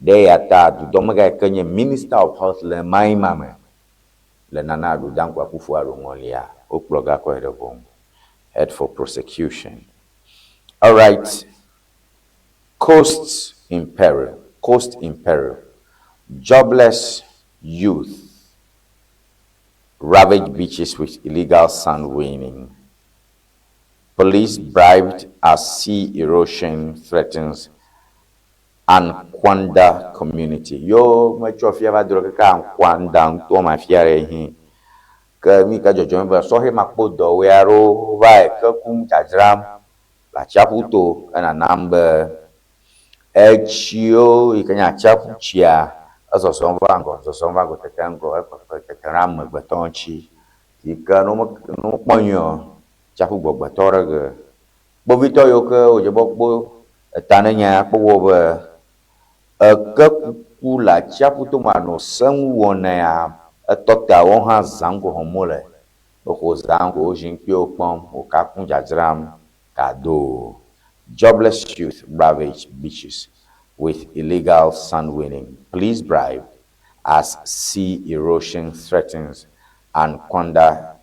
de ata du domaga kenye minister of health le mai mama le nana du dankwa kufu alo ngolia okploga ko edebom head for prosecution. All right, coast in peril, jobless youth ravage beaches with illegal sand winning. Police bribed as sea erosion threatens Ankwanda community. Yo, macho fiava droga Ankwanda to mafiare hi. Ke mi ka jojo ba so he makpo do we aro vai ke kum jajram la chaputo na number echio ikanya chapu chia aso sonvango tekango tekanam gbatonchi ika no ponyo chapu gbatora ge bovito yo ke o je bokbo tananya po be ke kula chapu to mano sanwo na ya tota won ha zango homole ko zango ojin pe opon o ka kun jajram kado. Jobless youth ravage beaches with illegal sand winning. Police bribe as sea erosion threatens Ankwanda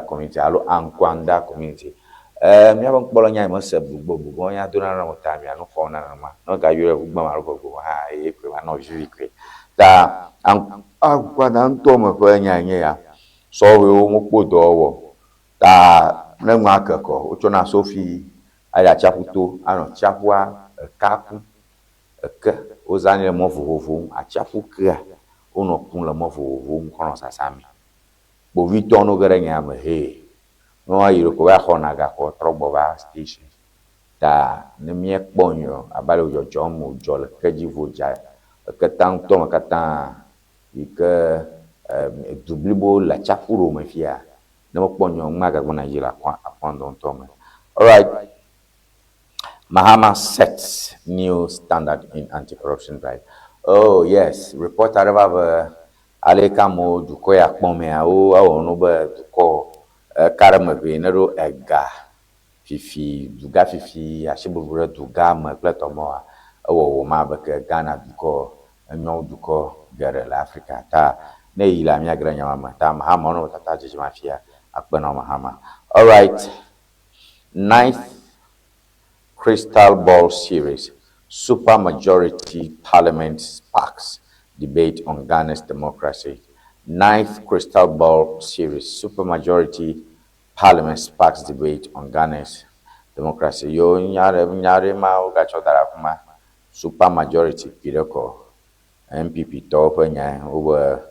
community. Alo Ankwanda community. Mi abang bolonya mo se bugo nya do na mo ta mi anu ko na ma. No ga yure bugba ma ro go ha e pe ma no juri kwe. Da Ankwanda nto mo ko nya ya. So we o mo podo wo. Da ne ŋua kekɔ wotsɔna sofi ayi atsiaƒu to anɔ atsiaƒua eka kum eke wozãnɛ le mɔ vovovowo atsiaƒu kea wonɔ kum le mɔ vovovowo kɔnɔ sasami kpovitɔwo no ge ɖe nya me hee nua yi ko va xɔna gakɔ trɔ gbɔ va station ta ne míekpɔ nyuie abe ale dzɔdzɔm wodzɔ le kedzi vodza eketa ŋutɔ me katã yi ke du blibo le atsiaƒu ɖo me fia ne mekpɔ nyuie ŋuma gagbɔna dzi le akɔndɔ ŋutɔ me. All right. Mahama sets new standard in anti-corruption drive. Oh yes, report areva be aleka mo dukɔ ya kpɔm mea wo awɔ no be dukɔ kare me ʋe ne ɖo ega fifi duga fifi asibubu ɖe duga me kple tɔmɔa ewɔwɔ ma be ke Ghana dukɔ enyo dukɔ geɖe le Afrika ta ne yi le mia gre nyama me ta Mahama no tata dzedzima fia akpenɔ Mahama. All right. Ninth Crystal Ball Series, Super Majority Parliament sparks debate on Ghana's democracy. Ninth Crystal Ball Series, Super Majority Parliament sparks debate on Ghana's democracy. Yo nyare ma o gacho darafuma Super Majority pireko MPP to ƒe over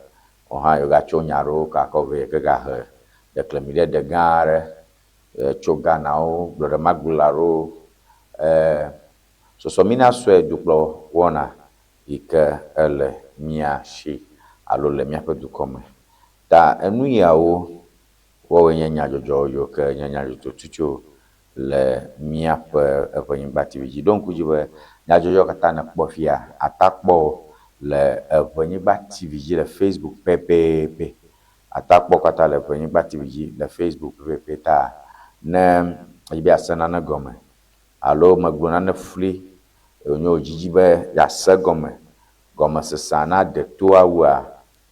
oha yo gacho nyaro ka ko ve ke ga he de klemide de gare tso Ghana o blode magbularo sosomina soe dukplɔ wɔna yi ke ele mia si alo le miaƒe dukɔ me ta enu yawo wɔwoe nye nyadzɔdzɔ yiwo ke nye nyadzɔdzɔ tutu le miaƒe Eʋenyigba TV dzi ɖo ŋku dzi be nyadzɔdzɔ katã ne kpɔ fia atakpɔ le Eʋenyigba TV dzi le Facebook pɛpɛpɛ atakpɔ katã le Eʋenyigba TV dzi le Facebook pɛpɛpɛ ta ne ebi ase nane gɔme alo megblɔ nane fli nyo dzidzi be yase gɔmesesa na de to awua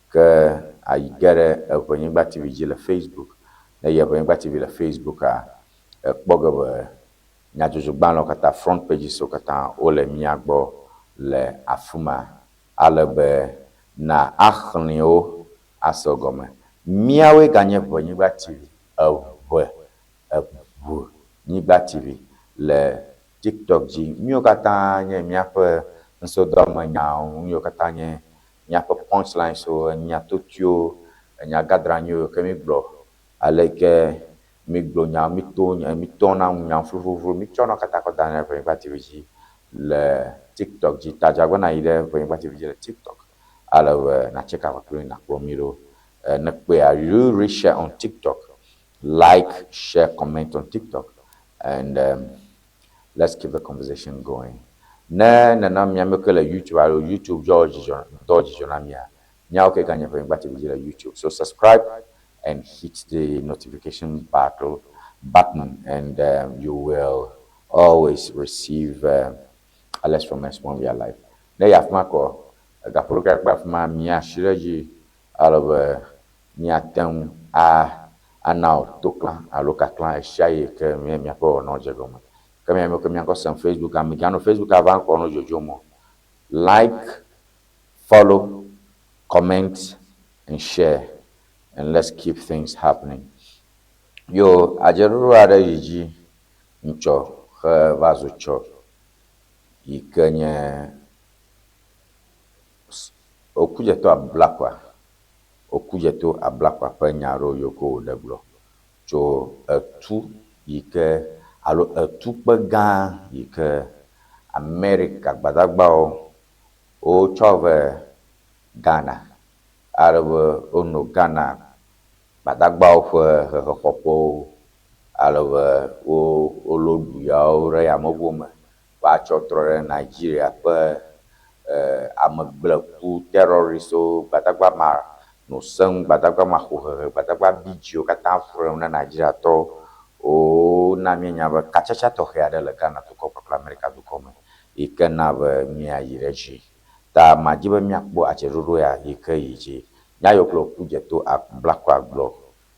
ke ayi ge ɖe Eʋenyigba TV dzi le Facebook ne yi Eʋenyigba TV le Facebooka ekpɔ ge be nyadzɔdzɔgbalẽwo katã front pages wo katã wole mia gbɔ le afima ale be na axlẽwo ase gɔme miawoe ganye Eʋenyigba TV Eʋenyigba TV le TikTok dzi mío katã nye miaƒe nsodɔme nyawo mío katã nye miaƒe punchlines wo nyatotiwo nyagadranyo ke mi gblɔ ale ke mi gblɔ nya mi to na nya vovvowo mi tsɔna katã kɔ da ɖe Eʋenyigba TV dzi le TikTok dzi ta dzagbena yi ɖe Eʋenyigba TV dzi le TikTok ale be na check out na kpɔ mi ɖo ne kpea you reshare on TikTok, like, share, comment on TikTok, and let's keep the conversation going. Ne nana mia ke le YouTube alo YouTube George Jonamia. Nya okay ganye Eʋenyigba TV le YouTube. So subscribe and hit the notification button and you will always receive alerts from us when we are live. Ne yafma ko gaporoka kpafma mia shireji alo mia tem anao tokla alo kakla shaye ke mia po no jegoma. Kami ame kami anko sam Facebook ami gano Facebook avan ko no jojomo. Like, follow, comment and share and let's keep things happening. Yo ajeruru ada yiji ncho he vazo cho ikenye okujeto ablakwa pe nyaro yoko deblo cho etu ike alo etukpe gã yi ke Amerika gbadagbawo wotsɔ ve Ghana ale be wonɔ Ghana gbadagbawo ƒe xexɔƒewo ale be wolo ɖu yawo ɖe yameʋuwo me woatsɔ trɔ ɖe Nigeria ƒe amegblẽku terroristwo gbadagba ma no seŋ gbadagba ma xohehe gbadagba bidziwo katã frem na Nigeriatɔwo o na mienya be katsatsa tɔxɛ aɖe le Ghana dukɔ kpakple Amerika dukɔ me yi ke na be miayi ɖe dzi ta madzi be miakpɔ atseɖoɖo ya yi ke yi dzi miayɔ kple okudzeto ablakɔ agblɔ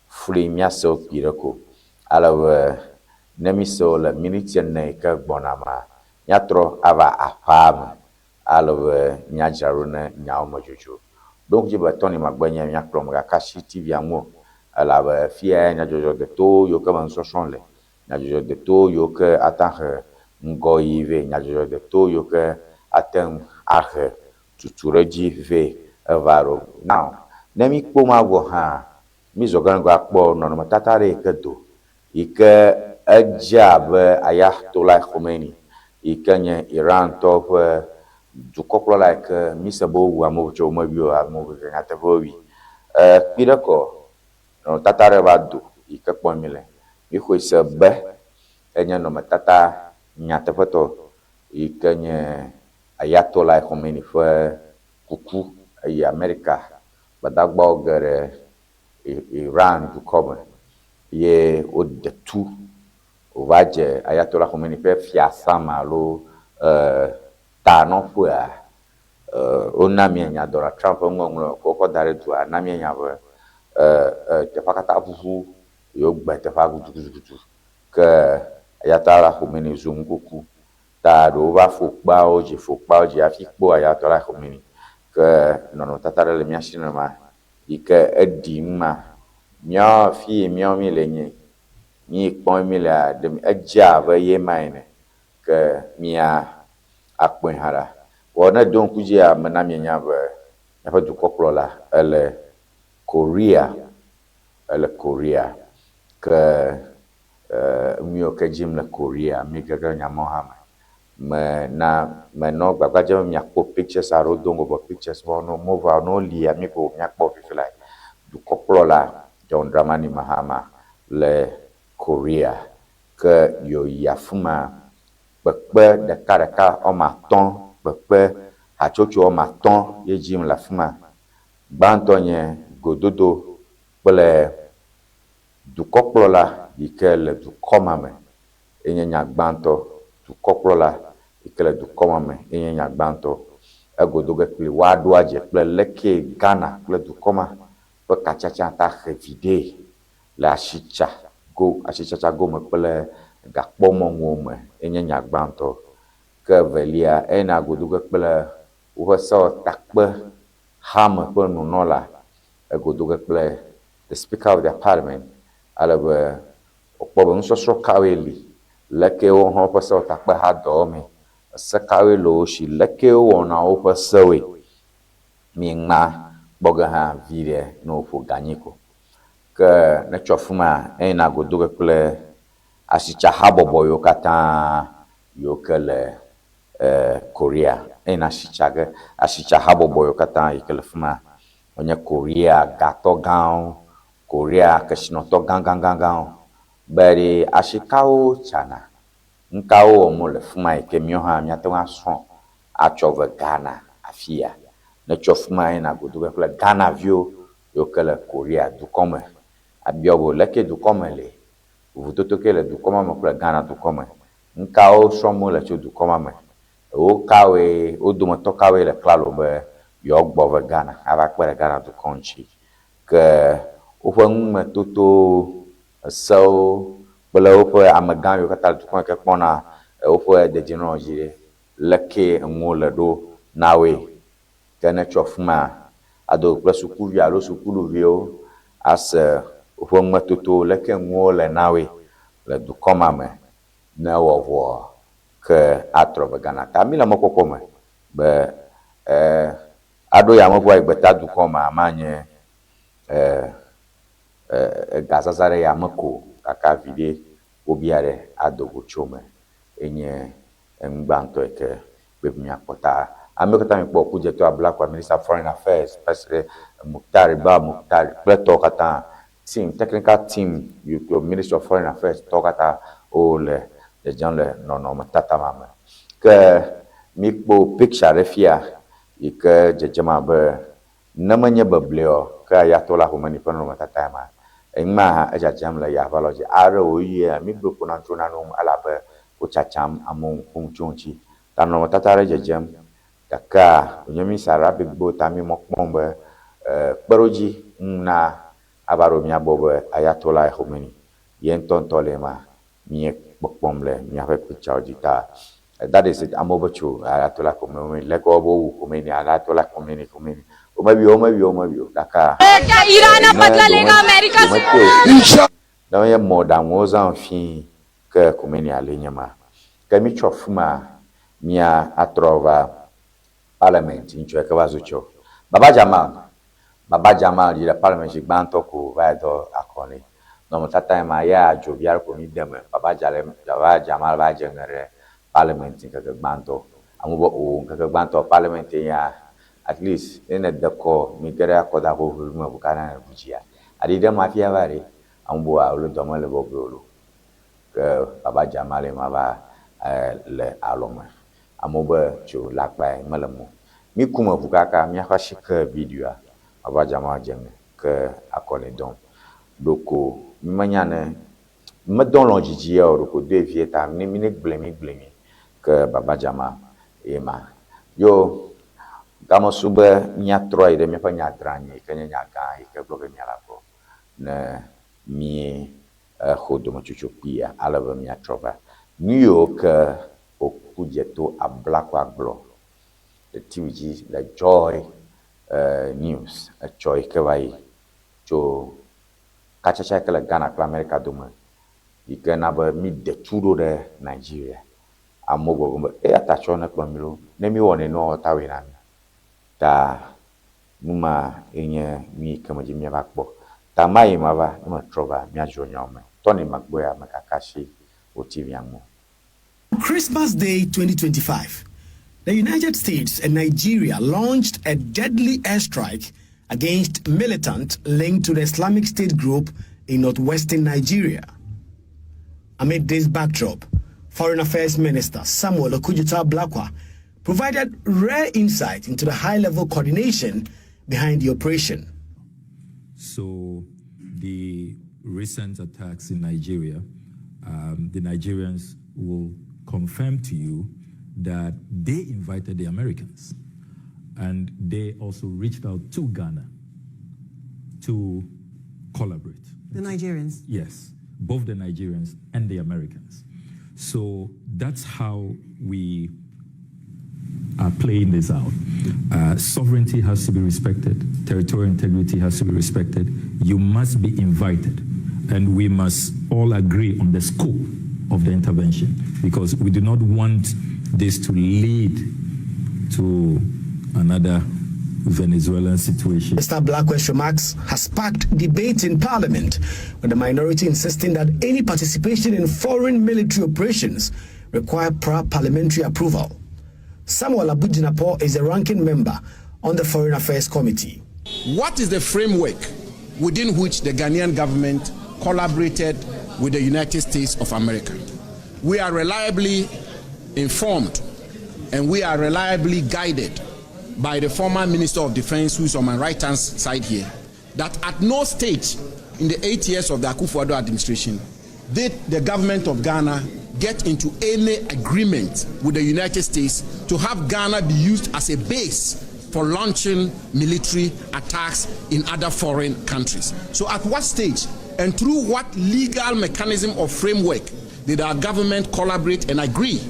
fli miasewo kpi ɖe ko ale be ne misewo le miniti ene yi ke gbɔna ma miatrɔ ava aƒea me ale be miadzra ɖo ne nyawo me dzodzo ɖo ŋdzi be tɔni magbe nye miakplɔ me gake asi TV aŋo elabe fia nyadzɔdzɔ de to yiwo ke me nusɔsrɔ̃ le, nyadzɔdzɔ de to yiwo ke ata he ŋgɔ yi vɛ, nyadzɔdzɔ de to yiwo ke ate ŋu ahe tutu ɖe dzi vɛ eva ɖo. Now ne mi kpɔ ma gbɔ hã mi zɔ ge ŋgɔ akpɔ nɔnɔmetata ɖe yi ke do yi ke edze abe Ayatollah Khomeini yi ke nye Iran tɔ ƒe dukɔkplɔla yi ke mi se be wowu amewo tso mewi o, amewo nyateƒe wi. Kpi ɖe kɔ nɔnɔmetata ɖe va do yi ke kpɔm mi le. Mi xɔe se be enye nɔnɔmetata nyateƒetɔ yi ke nye Ayatollah Khomeini ƒe kuku eye Amerika gbadagbawo ge ɖe Iran dukɔ me ye wode tu wova dze Ayatollah Khomeini ƒe fiasa me alo tanɔƒea. Wona mienya Donald Trump ƒe ŋɔŋlɔ wokɔ da ɖe dua, na mienya be teƒea katã ʋuʋu yewo gbe teƒea gudugudu ke Ayatollah Khomeini zu ŋkuku ta ɖewo va fo kpawo dzi hafi kpɔ Ayatollah Khomeini ke nɔnɔmetata ɖe le mía si nenema yi ke eɖi ŋu ma míawo fi míawo mi le nye mi kpɔm mi le edze abe ye ma ene ke mía akpɔe hã ɖa. Vɔ ne do ŋku dzia mena mienya be míaƒe dukɔkplɔla ele Korea ke miwo ke dzim le Korea mi gege nya mɔ hã me menɔ gbagbadze be miakpɔ pictures alo do ŋgɔ pictures no mova no lia mi ko miakpɔ fifi la dukɔkplɔla John Dramani Mahama le Korea ke yo yi afi ma kpekpe ɖekaɖeka wɔme atɔ̃ kpekpe hatsotso wɔme atɔ̃ ye dzim le afi ma. Gbãtɔ nye gododo kple dukɔkplɔla yi ke le dukɔ ma me enye nya gbãtɔ. Dukɔkplɔla yi ke le dukɔ ma me enye nya gbãtɔ. Egodo ge kpli woaɖo adze kple leke Ghana kple dukɔ ma ƒe katsatsa ta he vi ɖe le asitsatsa go me kple gakpɔmɔŋuwo me enye nya gbãtɔ. Ke velia eyina godo ge kple woƒe sewɔtakpe hame ƒe nunɔla egodo ge kple the Speaker of the Parliament ale be wokpɔ be nusɔsrɔ̃ kawoe li leke wo hã woƒe sewɔtakpe ha dɔ wɔmee, se kawoe le wo si, leke wowɔna woƒe sewoe. Mi ŋma kpɔ ge hã viɖe ne woƒo ganyi ko. Ke ne tso afi ma eyina godo ge kple asitsahabɔbɔ yiwo katã yiwo ke le Korea. Eyina asitsahabɔbɔ yiwo katã yi ke le afi ma wonye Korea gatɔ gãwo, Korea kesinɔtɔ gãgãgãwo be ɖe asikawo tsana nukawo wɔm le afi ma yi ke míawo hã míate ŋu asrɔ̃ atsɔ ve Ghana afia. Ne tso afi ma yina godo ge kple Ghanaviwo yiwo ke le Korea dukɔ me. Abiɔ be leke dukɔ me le, vovototo ke le dukɔ ma me kple Ghana dukɔ me. Nukawo srɔ̃m le tso dukɔ ma me. Wo dometɔ kawoe le klalo be yewoagbɔ ve Ghana ava kpe ɖe Ghana dukɔ ŋuti. Ke woƒe ŋumetoto sewo kple woƒe amegã yiwo katã le dukɔ ke kpɔna woƒe dedienɔnɔ dzi ɖe leke enuwo le ɖo na woe. Ke ne tso afi ma ado kple sukuvi alo sukuɖuviwo ase woƒe ŋumetoto leke enuwo le na woe le dukɔ ma me ne wɔvɔ ke atrɔ ve Ghana. Ta mi le mɔkpɔkpɔ me be aɖo yameʋua yi gbeta dukɔ me amanye gazaza ɖe yame ko kaka viɖe wobia ɖe adogo tso me enye ŋugbãtɔ yi ke be miakpɔ. Ta ame katã mi kpɔ kudzetɔ abla kwa Minister of Foreign Affairs Mukhtar kple tɔwo katã technical team your Ministry of Foreign Affairs tɔwo katã wo le dzedzem le nɔnɔmetata ma me. Ke mi kpɔ picture ɖe fia yi ke dzedzem abe ne menye beble o ke Ayatollah Khomeini ƒe nɔnɔmetata ya ma enyima hã edzadzam le yavalɔ dzi are woyi mi gblɔ ƒona tso nanewo elabe wo tsatsam amewo ŋkum tso ŋuti. Ta nɔnɔmetata aɖe dzedzem gake wonye mi Arabic gbo ta mi mɔ kpɔm be kpeɖodzi na ava ɖo mía gbɔ be Ayatollah Khomeini ye ŋutɔ le ma mi kpɔkpɔm le míaƒe picture dzi. Ta that is it. Amewo be tso Ayatollah Khomeini leke wo be wu Khomeini Ayatollah Khomeini Omabio, Dakar. Iran बदला लेगा America से Dans les mots d'amour en fin que comme ni alignema. Que mi chofuma mia atrova parliament in cioè che vaso Baba Jamal di parliament ci banto ku vai do akoni. No mutata ma ya jovial ko mi dem Baba Jamal va jengere parliament in que banto amubo o que banto parliament ya at least in the ko mi gere akoda ko hulma bukana bujia. Adi dem mafia vari amubo a lo domo le bobolo. Que Baba Jamal ma va le aloma. Amoba cho lakba malamu. Mi kuma bukaka mi afashi ke video Baba Jamal jeng ke akone don. Doko mi manyane me don longiji ya doko devie ta ni mi blemi que Baba Jamal ema. Yo gamo sube nya troi de mi fa nya drani ke nya ga ke bloga nya la ko. Ne mi khodo mo chuchupia alaba mi atrova. New York okujeto a black glo. The TVG, the Joy News, a Joy Kawai, Jo Kachacha la Ghana, America Duma. You can have meet the Tudo de Nigeria. A mobile, attach on a Pamilo, name you want to know Tawina. Ta Numa in me Kamajimia Bakbo. Ta mai mava, no trova, Mia Jonyome, Tony Macboya, Makakashi, or Tiviamo. Christmas Day 2025. The United States and Nigeria launched a deadly airstrike against militants linked to the Islamic State group in northwestern Nigeria. Amid this backdrop, Foreign Affairs Minister Samuel Okudzeto-Ablakwa provided rare insight into the high-level coordination behind the operation. So, the recent attacks in Nigeria, the Nigerians will confirm to you that they invited the Americans, and they also reached out to Ghana to collaborate. The Nigerians? Yes, both the Nigerians and the Americans. So that's how we are playing this out. Sovereignty has to be respected. Territorial integrity has to be respected. You must be invited, and we must all agree on the scope of the intervention, because we do not want this to lead to another Venezuelan situation. Mr. Ablakwa's remarks has sparked debate in Parliament, with the minority insisting that any participation in foreign military operations require prior parliamentary approval. Samuel Abudjinapo is a ranking member on the Foreign Affairs Committee. What is the framework within which the Ghanaian government collaborated with the United States of America? We are reliably informed and we are reliably guided by the former Minister of Defense, who is on my right-hand side here, that at no stage in the 8 years of the Akufo-Addo administration did the government of Ghana get into any agreement with the United States to have Ghana be used as a base for launching military attacks in other foreign countries. So at what stage and through what legal mechanism or framework did our government collaborate and agree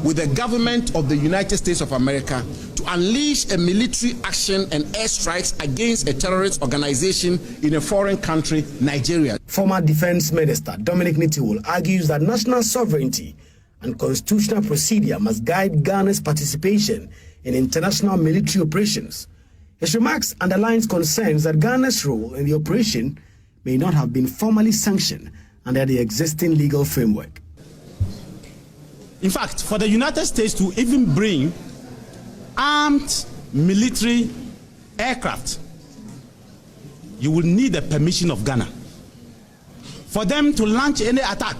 with the government of the United States of America to unleash a military action and airstrikes against a terrorist organization in a foreign country, Nigeria? Former Defense Minister Dominic Nitiwul argues that national sovereignty and constitutional procedure must guide Ghana's participation in international military operations. His remarks underlines concerns that Ghana's role in the operation may not have been formally sanctioned under the existing legal framework. In fact, for the United States to even bring armed military aircraft, you will need the permission of Ghana. For them to launch any attack,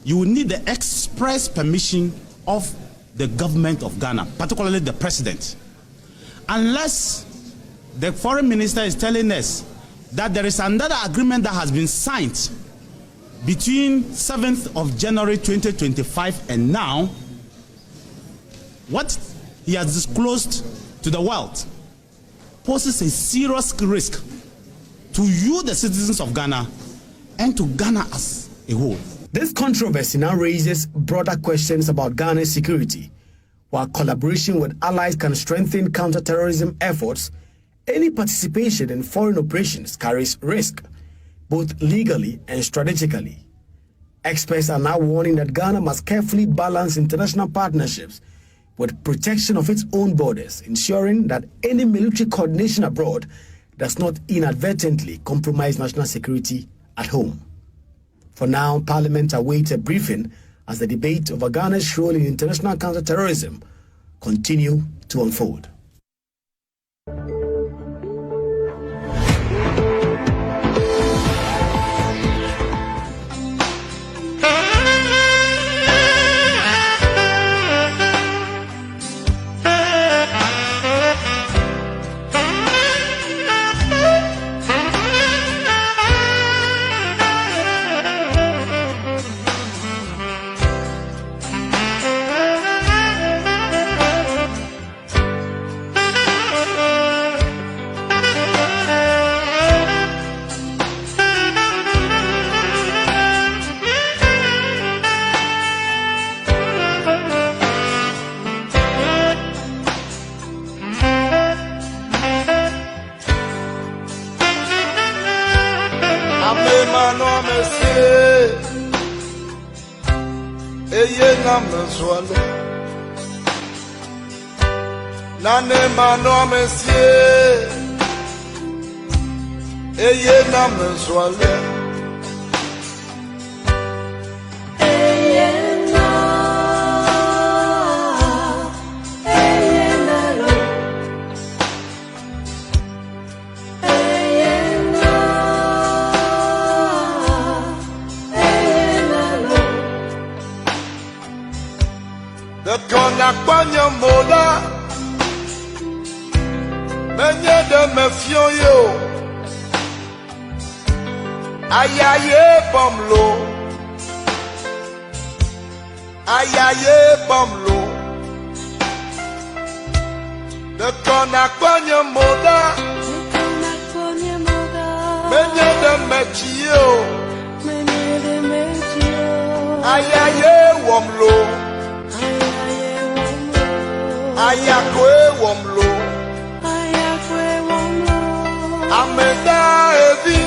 you will need the express permission of the government of Ghana, particularly the president. Unless the foreign minister is telling us that there is another agreement that has been signed between 7th of January 2025 and now, what he has disclosed to the world poses a serious risk to you, the citizens of Ghana, and to Ghana as a whole. This controversy now raises broader questions about Ghana's security. While collaboration with allies can strengthen counter-terrorism efforts, any participation in foreign operations carries risk, both legally and strategically. Experts are now warning that Ghana must carefully balance international partnerships with protection of its own borders, ensuring that any military coordination abroad does not inadvertently compromise national security at home. For now, Parliament awaits a briefing as the debate over Ghana's role in international counter-terrorism continue to unfold. Nane mano monsieur, eye na menswale. The Konakpanya Moda Menye de Mefion yo Ayaye Pomlo Ayaye Pomlo The Konakpanya Moda Menye de Mechio Ayaye Womlo Ayakwe womlo, amenda evi,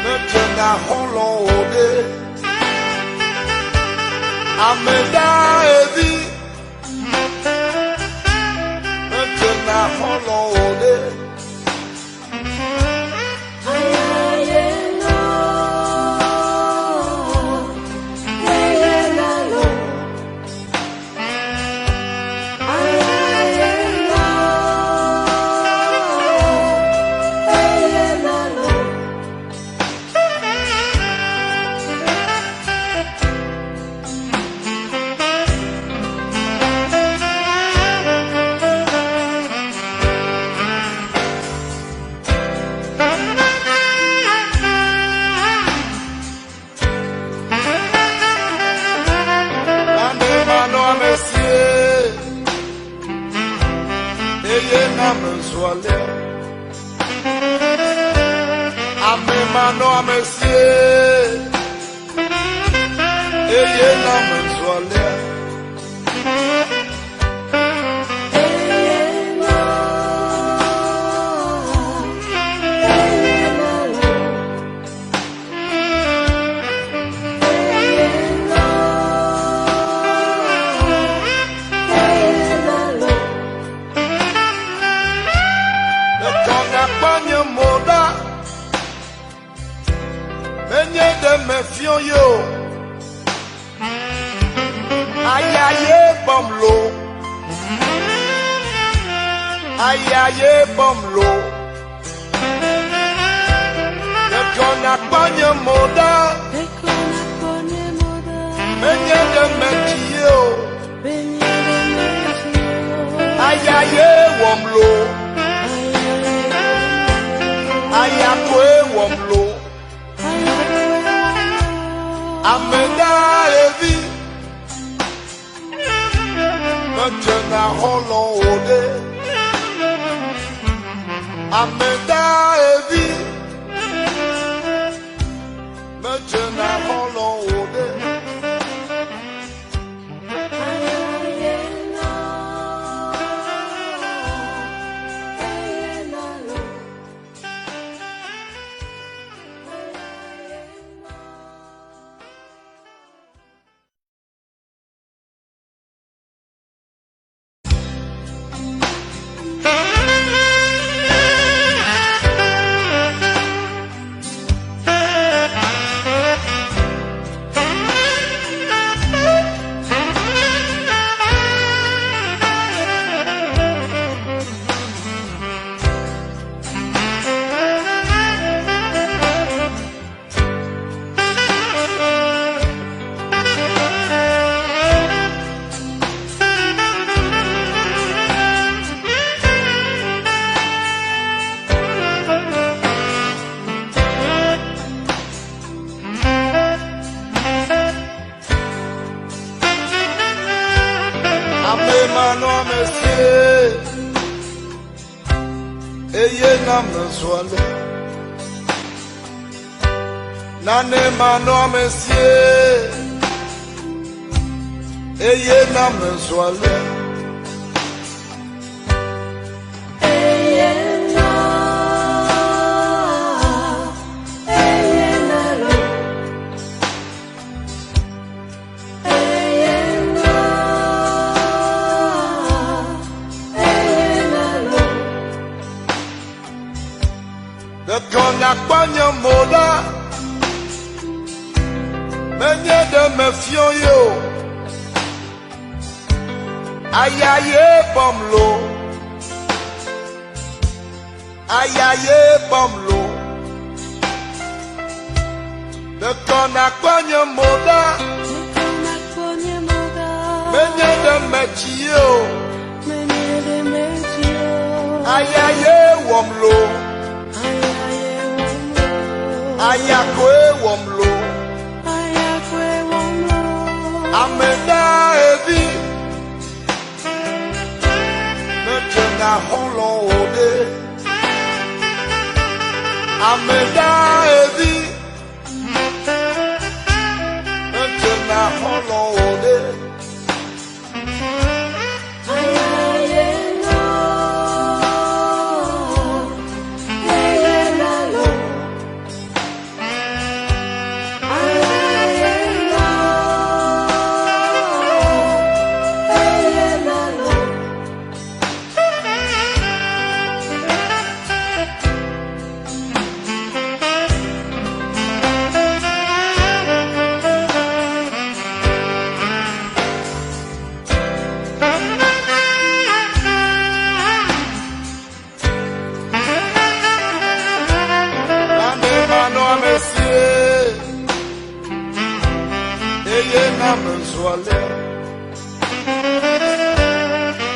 metena holon ode, amenda evi, metena holon ode. Amemano amesie, eye na menzwale. Mefion yo Ayaye bomlo Ayaye bomlo De Konakpanya moda Menye de Mechio Ayaye womlo Ayakwe womlo Amenda evi, metena holon ode. Amenda evi, metena holon ode. Amemano Monsieur, Eye nam swale. Nane mano Monsieur, Eye nam swale. Akpanya moda menye de mefion yo ayaye bomlo de kon akpanya moda menye de mechio ayaye womlo Ayakwe womlo Amenda evi Metena holon ode Amenda evi Metena holon ode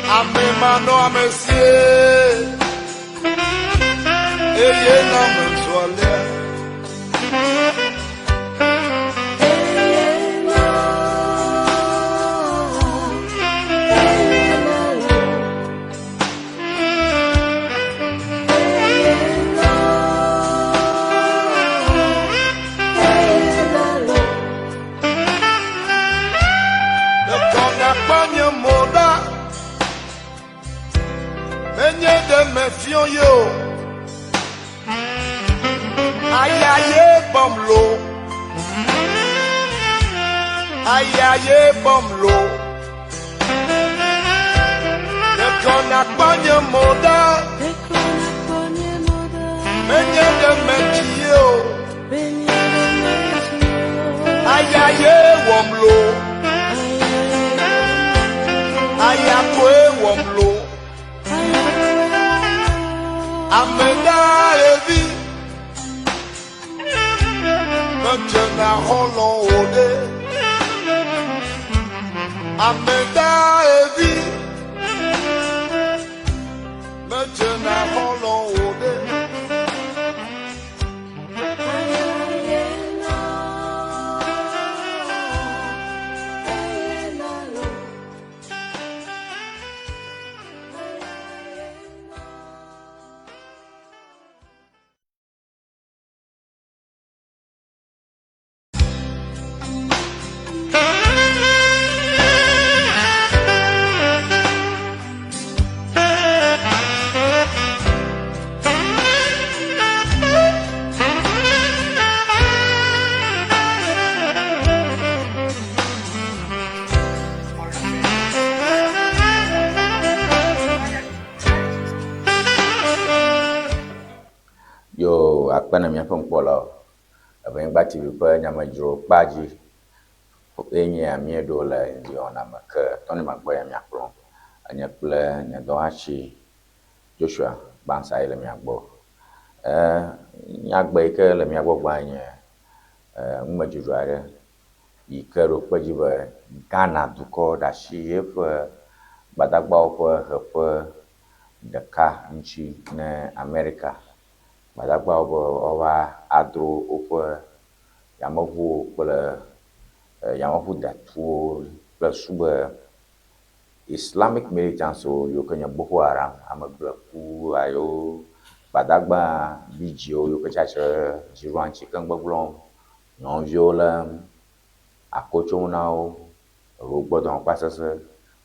Amemano Monsieur, Eye nam swale. Mefion yo ayaye bomlo de kon akpanya moda menye de mechio ayaye womlo ayakwe womlo Amenda evi Metena holon ode Amenda evi Metena holon ode akpana mi afon polo aben bati bi pa nyama juro paji enye ami do la ndi ona maka toni magbo ya mi akro anya ple nya do achi Joshua bansa ile mi agbo nya gbe ke le mi agbo gbanye mmajuru are ikero paji ba Ghana duko da shi efe badagba ofo hefe deka nchi na America badagba owa adro ofo yamavu kple yamavu datu plus sube Islamic militants yo kenya Boko Haram amaglaku ayo badagba bigio yo kechache jiranchi kan gbogbon non viola akocho nao ro gbodon pasase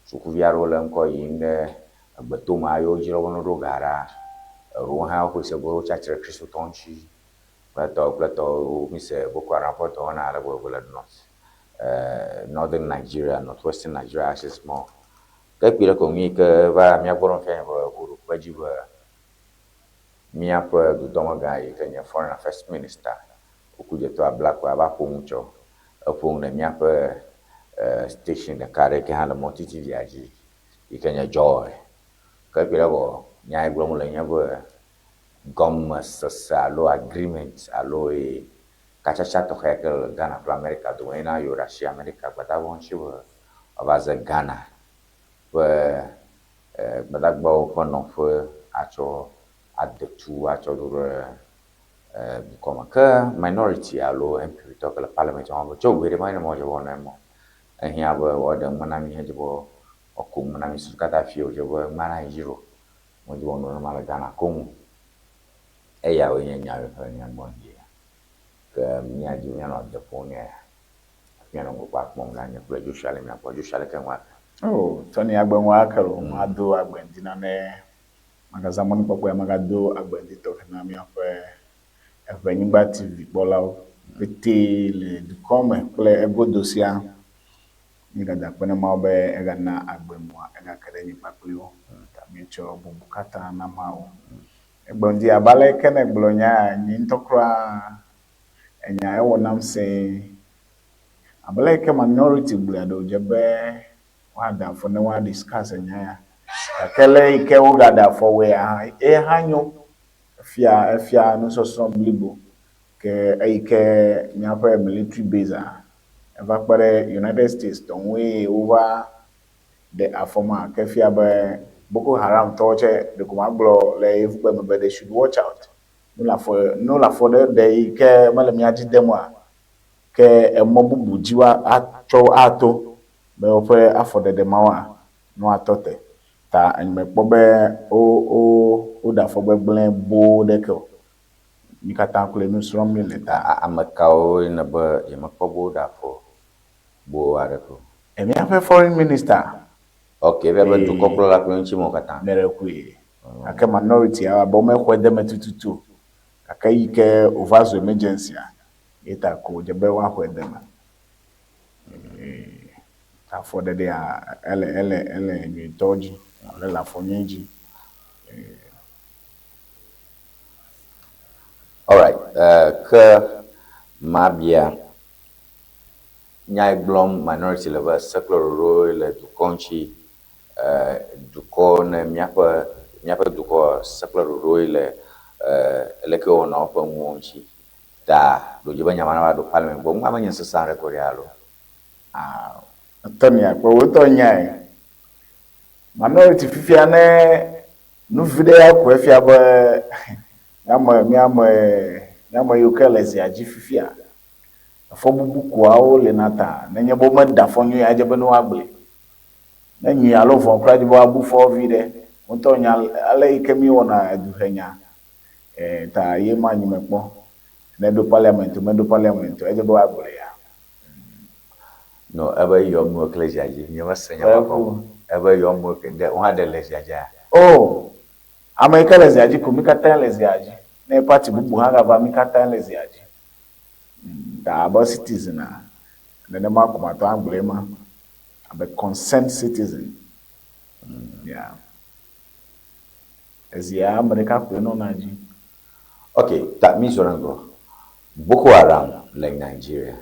sukuviaro le nko yinde agbetoma ayo jiro wono ro gara ro ha ko se go chache kristo tonchi plato mi se Boko Haram poto na le go le northern Nigeria, northwestern Nigeria, access more. Cái quy là cũng nghĩ cái và miếng bông phèn và uru qua chỉ và miếng qua du đông gai cái nhà foreign affairs minister, cũng chỉ toa black qua ba phung cho, ở phung này miếng qua station để carry cái hàng là một tí gì vậy, cái nhà joy, cái quy là bộ nhà bông là nhà vừa gom salo agreement alo kachacha to cái Ghana pro America do ena yo Russia America bata won shi wa abaza Ghana wa badagba ko no fo acho adetu acho dure comme que minority alo MP to le parliament on jo gbe mai mo jo won mo ehia ba wa de manami he jo okum manami su kata fio jo ba mana yiro mo jo no mala Ghana kum eya we nya yo nya mo ke nya ji nya no de ponya nya no kwa mo na nya kwa Joshua nya kwa Joshua ke nwa oh Tony agbenwa akaro mado agbendi na ne magaza mo ni popo ya magado agbendi to na mi afa Evenyigba TV bola pete le du comme ple ego dosia ni ga da pene ma obe e ga na agbemwa e ga kere ni paplio ta mi cho bubukata na mawo egbondi abale kene gblonya ni ntokra enya e wonam se abale ke minority gbulado jebe wa da fo ne wa discuss enya ya akele ike wo ga da fo we e hanyo fia no so blibo ke ike nyapa military base eva pare United States don we over the afoma ke fia be Boko Haram torture the kumablo le ifugbe mebe they should watch out no la for the ke malami aji demwa ke emobubu jiwa ato be ofe afode de mawa no atote ta enme pobe o da fo gbegble bo de ko ni kata kule no strongly leta amakao na ba yemakobo da fo bo areko emi afa foreign minister okay beba du koplo la kunchi mo kata nere kwe aka minority aba me kwede metututu aka yike overzo emergency eta ko jebe wa kwede ma ta for the day ele ni toji le la fonyeji all right ke mabia nyai blom minority level secular role le du konchi duko na miapa duko secular role le ke ona opa mwonchi da do jiba nyama na do parliament bo ngama nyen sesa record yalo Antonia ko woto nyai minority fifia ne no video ko afia ba nyama yukelezi aji fifia afo bubuku awo le nata na nyebo meda fonyo ya jebe no agbe na nyi alo fon kraji bo abu fo vide onto nya ale ikemi wona aduhenya ta yema nyimepo na do parliament e jebe agbe ya no aba yo mo ecclesia ji nyama senya papa aba yo mo kende o hade lesia ja oh ama ecclesia aji ko mikata lesia aji na party bubu ha ga mikata lesia aji da about citizen na the mark of to amblema a consent citizen yeah as ya America ko no naji okay that means orango Boko Haram like Nigeria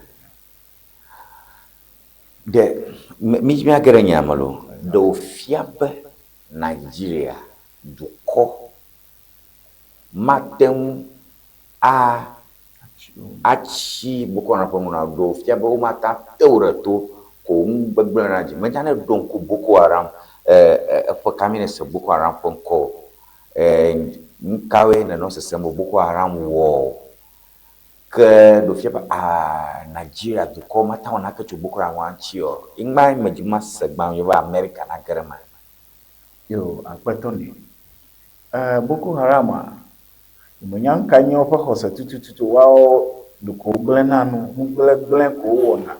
de mi agere nyamalo do fiabe Nigeria do ko matem achi Boko Haram na do fiabe o mata teurato ko mgbegbe ji mejane don ko Boko Haram for kamine se Boko Haram ko nkawe na no se Boko Haram wo ke do fie Nigeria do ko mata ona ke chu bukura wan chi o ingba medima segban yo ba America na gerema yo akpetoni Boko Haram Munyan kanyo pa hosa tutututu wao duko glena no glen ko wona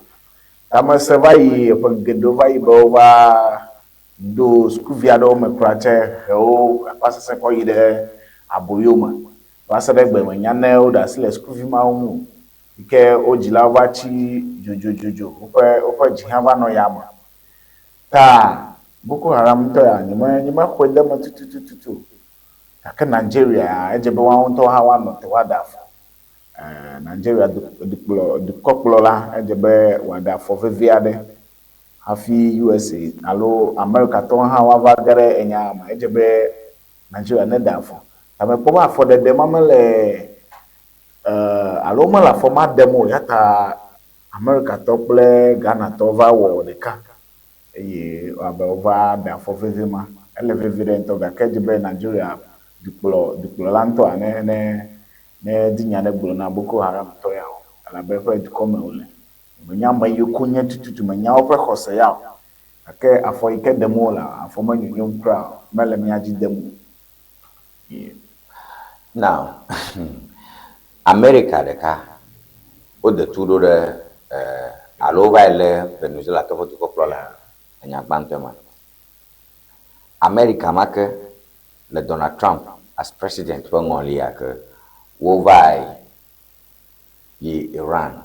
tama savai pa gedo vai ba do skuvia do me krate o pasa se ko yide aboyoma pasa de gbe munyan na o da sile skuvi ma mu ike ojila wachi jojojojo opa jihava no yama ta Boko Haram to ya nyima ko de ma tutututu aka Nigeria ejebe wa nto ha wa no te wadafo Nigeria du koklola ejebe wadafo feviade hafi USA alo America to ha wa vagare enya ma ejebe Nigeria ne dafo ame po ba fo de mamele alo mala fo ma demo yata America to ple Ghana to va wo de ka eye aba over dafo fevima ele vevire to ga kejebe Nigeria duklo lanto ne dinya ne gbulo na Boko Haram to ya ala be fa dukome ole manyamba yokunya tututu manya ope khose ya ake afo ike demo la afo manyum kra mele mi aji demo now America de ka o de tudo de alo va ile Venezuela to foto ko la anya gbantema America make le Donald Trump as president for only que wo vai ye Iran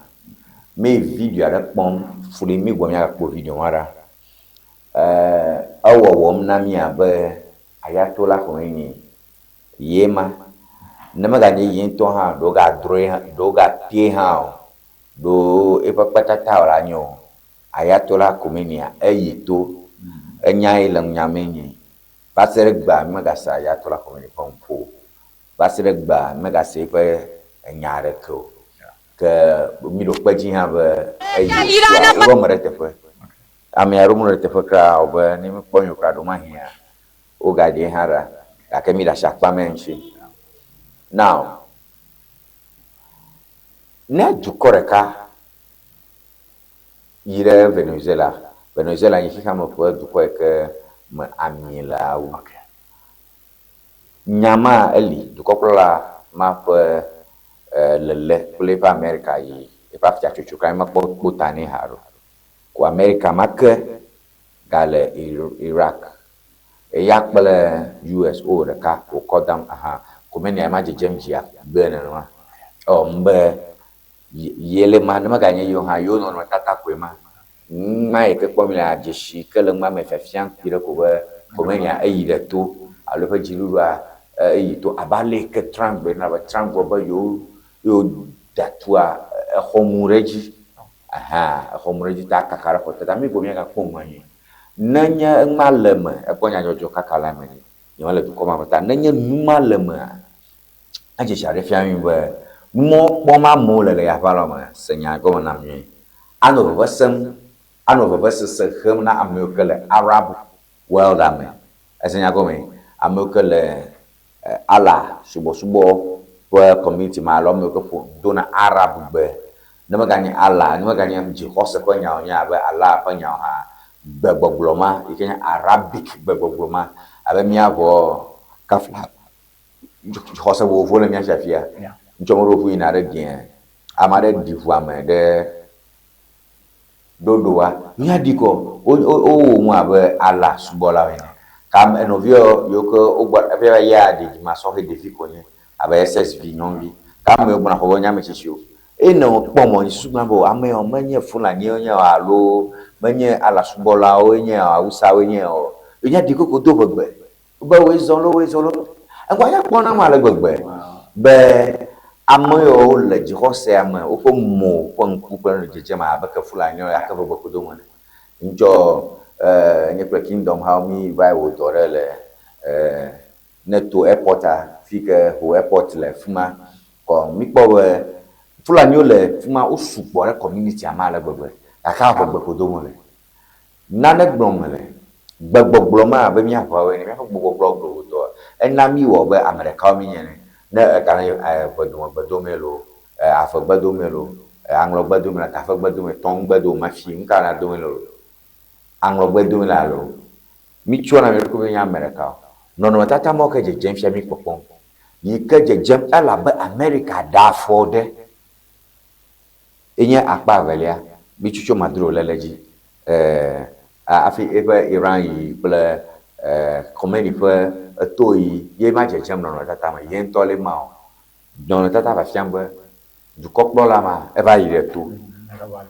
me video ara pom fuli mi gwa mi ara po video mara awo wom na mi abe ayatola ko ni yema na maganye yin to ha do ga tie ha do e pa patata ora nyo ayatola ko mi ayito enya ilang nyamenyi Basere gba megasa ayatola ko ni pompo basere gba megasa pe enyare ko ke mi do peji ha be ro merete fe ami ro merete fe kra obe ni mi ponyo kra do mahia o ga de hara ake mi da shakpa menshi now na jukoreka yire Venezuela yi kama po du ko ke ma amila okay nyama eli du kopla ma pe le pa America yi e pa fia chuchu kai ma po tani haro ko America make gale Iraq e yakbele USO de ka ko kodam aha ko meni ma je jemjia be na no o mbe yele ma na maganye yo ha yo no tata kwema mai ke pomila jeshi ke le ma me fafian pire ko komenya ayide to alo pa jirura ayito abale ke Trump na ba Trump ba yo datua homureji aha homureji ta kakara ko ta mi ko mi ka ko manye nanya malema e ko nya jojo kakala me ni wala to ko ma ta nanya numalema aje share fian ba mo ma mo le ya fa lo ma senya ko na mi ano ba se hem na America le Arab world ame esenya ko me America le ala subo po community ma lo me ko fu dona Arab be na magani ala na magani am ji hose ko nya ba ala pa nya ha be gbogboma ikenya Arabic be gbogboma abe mi abo kafla hose wo vo le mi afia njomoro fu ina re bien amare divu ame de dodoa nya diko o mu abe ala subola we kam enovio yoko ogba ebe ya de ma so he defi ko ni abe SSV nyonbi kam e gbona ho nya mechishio eno pomo ni sugbo ame o menye fulani onya alo menye ala subola o nya Hausa we nya o nya diko ko do gbegbe gbe we zolo agba ya pon na ma le gbegbe be amoyo le jihose ame o ko mo ko nku ko jeje ma abaka fulani o yakaba bokodo mo njo nyekwe kingdom how me vai wo dorele neto airport fike ho airport le fuma ko mi po fulani o le fuma o supo re community amala gbegbe aka ho bokodo mo le nane gbom le gbogbo ma be mi afa we ni gbogbo to enami wo be America mi yen na kana bodo melo afegbedo me lo anglogbedo me ka afegbedo me tongbedo mafi nka na do me lo anglogbedo me la lo mi tso na me ko be nya America no no tata mo ke je fia mi popon ni ke je ala be America da for de enye akpa velia bi chucho madro leleji afi ebe Iran yi ple Khomeini pe toyi ye ma je no no tata ma yen tole ma no no tata va fiambe du koklo la ma e va yi to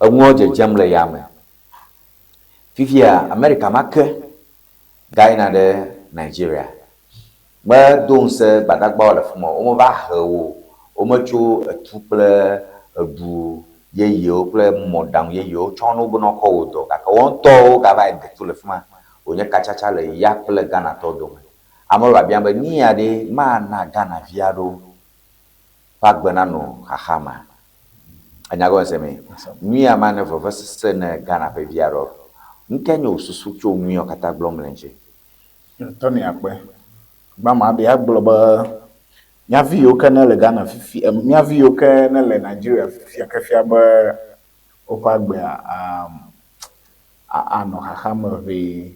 enwo je le ya me fifia America ma ke Ghana de Nigeria ma don se badagba le fmo o mo va hewo o mo chu tuple bu ye yo ple modam ye yo chono bu no ko do ka won to ga va de to le fma o nya ka chacha le ya ple Ghana to do amoro abiamba ni ade ma na Ghana viado pa gbena no hahama anya go se me mi ama ne fo se ne Ghana pe viado nkenyo osusu cho mi o kata blom lenje Tony akpe ba ma be agloba nya vi o kana le Ghana fifi nya vi o kana le Nigeria fifi akafia ba o pa gbe no hahama ve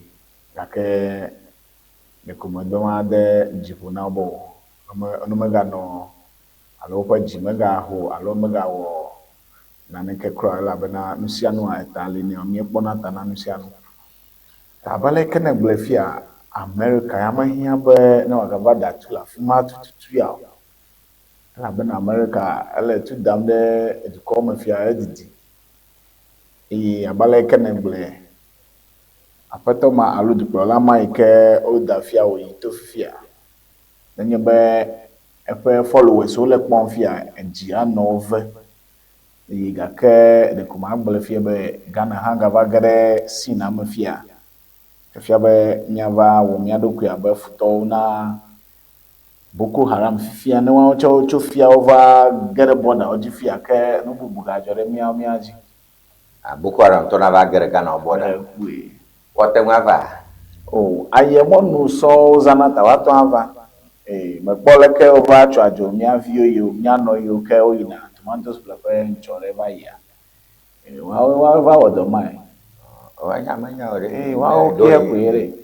yake ne komando ma de jipuna bo ono mega no alo pa jimega ho alo mega wo na ne ke kro ala bana nusianu a etali ni o mi pona ta na nusianu ta bale kene blefia America yamahia be na wagaba datula fuma tutu ya ala bana America ala tu damde e ko mafia edidi abale kene ble apato ma alu diploma ma ike o da fia o to fia nanye be epe followers o le pon fia enji anove ga ke de kuma gbele fia be Ghana hanga va gere sina ma fia fia be nyava wo miado ku ya be futo na Boko Haram fia ne wa cho fia over gere border o ji fia ke no bubu ga jore miaji Boko Haram to na va gere Ghana border What oh, I am on no so zanata what ava. My boleke over trajo, mia view you, mia no you care ina, tomatoes, blackberry, whatever year. Wow, the mine. Oh, I am a wow, okay,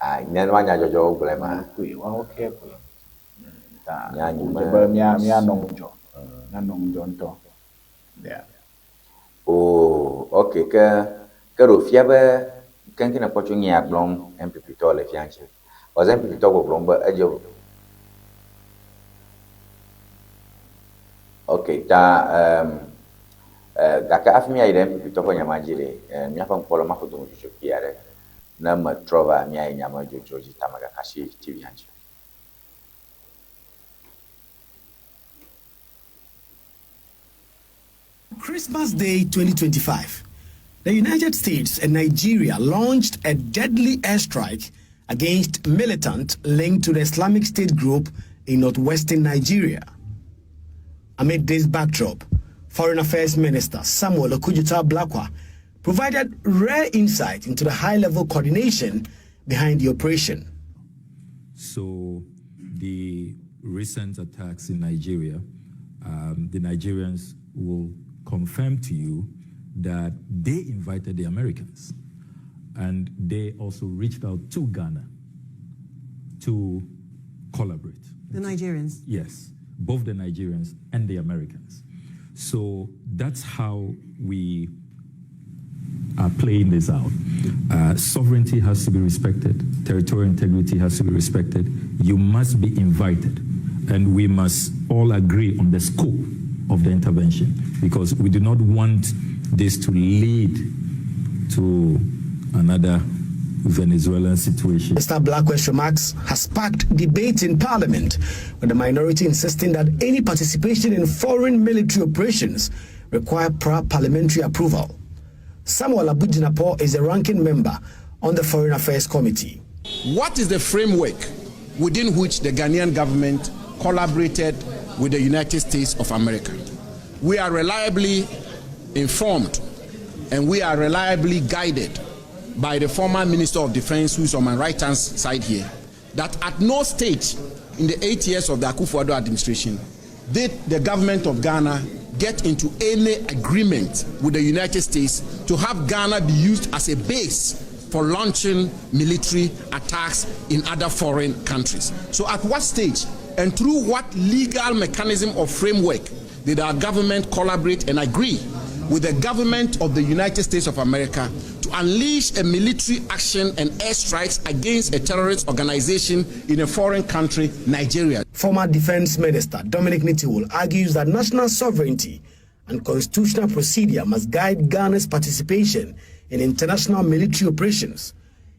I never want your job, Blema. Wow, okay, mia no job, no don't talk. There. Oh, okay, Kero Fiabe. Can I put you near Blom and Pipitol if Yanchi? Was then Pipitol Blomba a job? Okay, Gaka Afmia then Pipitol Yamajiri and Yapam Polamaku to Piare. Nama Trova Mia Yamajo Georgi Tamagakashi TV Yanchi. Christmas Day 2025. The United States and Nigeria launched a deadly airstrike against militants linked to the Islamic State group in northwestern Nigeria. Amid this backdrop, Foreign Affairs Minister Samuel Okudzeto-Ablakwa provided rare insight into the high-level coordination behind the operation. So, the recent attacks in Nigeria, the Nigerians will confirm to you that they invited the Americans, and they also reached out to Ghana to collaborate. The Nigerians? Yes, both the Nigerians and the Americans. So that's how we are playing this out. Sovereignty has to be respected. Territorial integrity has to be respected. You must be invited, and we must all agree on the scope of the intervention, because we do not want this to lead to another Venezuelan situation. Mr. Blackwell's remarks has sparked debate in Parliament, with the minority insisting that any participation in foreign military operations require prior parliamentary approval. Samuel Abu-Jinapor is a ranking member on the Foreign Affairs Committee. What is the framework within which the Ghanaian government collaborated with the United States of America? We are reliably informed and we are reliably guided by the former Minister of Defense, who is on my right-hand side here, that at no stage in the 8 years of the Akufo-Addo administration did the government of Ghana get into any agreement with the United States to have Ghana be used as a base for launching military attacks in other foreign countries? So at what stage and through what legal mechanism or framework did our government collaborate and agree with the government of the United States of America to unleash a military action and airstrikes against a terrorist organization in a foreign country, Nigeria? Former Defense Minister Dominic Nitiwul argues that national sovereignty and constitutional procedure must guide Ghana's participation in international military operations.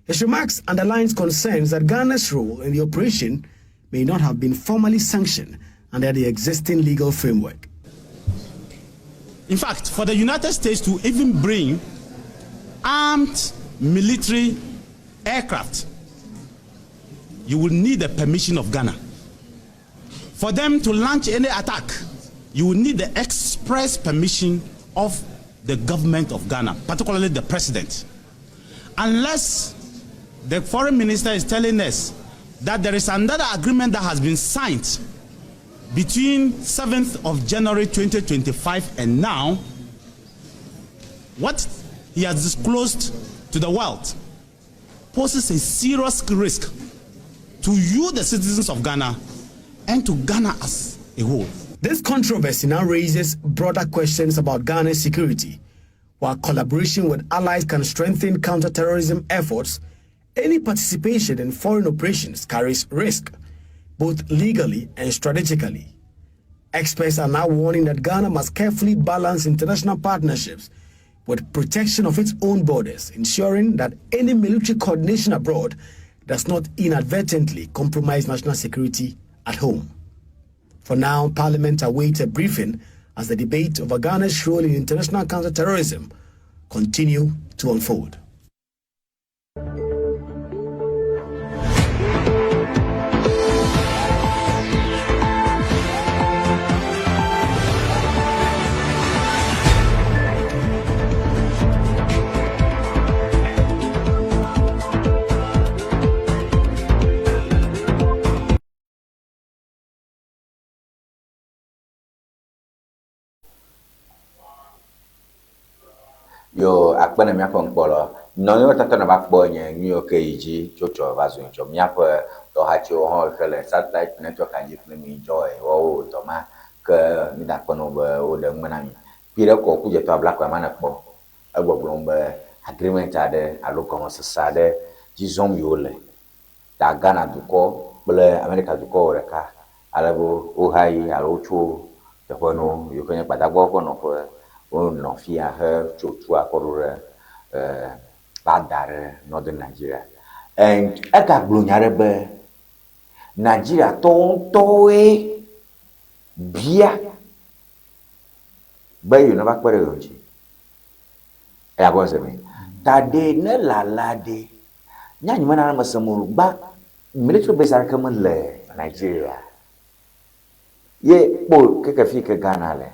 His remarks underlines concerns that Ghana's role in the operation may not have been formally sanctioned under the existing legal framework. In fact, for the United States to even bring armed military aircraft, you will need the permission of Ghana. For them to launch any attack, you will need the express permission of the government of Ghana, particularly the president. Unless the foreign minister is telling us that there is another agreement that has been signed between 7th of January 2025 and now, what he has disclosed to the world poses a serious risk to you, the citizens of Ghana, and to Ghana as a whole. This controversy now raises broader questions about Ghana's security. While collaboration with allies can strengthen counter-terrorism efforts, any participation in foreign operations carries risk, both legally and strategically. Experts are now warning that Ghana must carefully balance international partnerships with protection of its own borders, ensuring that any military coordination abroad does not inadvertently compromise national security at home. For now, Parliament awaits a briefing as the debate over Ghana's role in international counter-terrorism continue to unfold. Yo akpene mia ko nkpolo no yo tata na bakpo nye nyo keiji chocho vazo ncho mia po to hachi o ho kele satellite network anji kle mi joy o to ma ke mi da kono be o de ngana mi pire ko kuje to abla ko mana kpo agbogbon be agreement ade alo ko sade jizom yo le da Ghana duko ble America duko reka alabo o hai alo chu de kono yo kenya padagbo kono ko on fia her to akorure badare northern Nigeria and aka blunyare be Nigeria to bia be you never kwere yonji e agonse me tade ne lalade nyanyi mana na masamuru ba military base arkaman le Nigeria ye bo keke fi ke Ghana le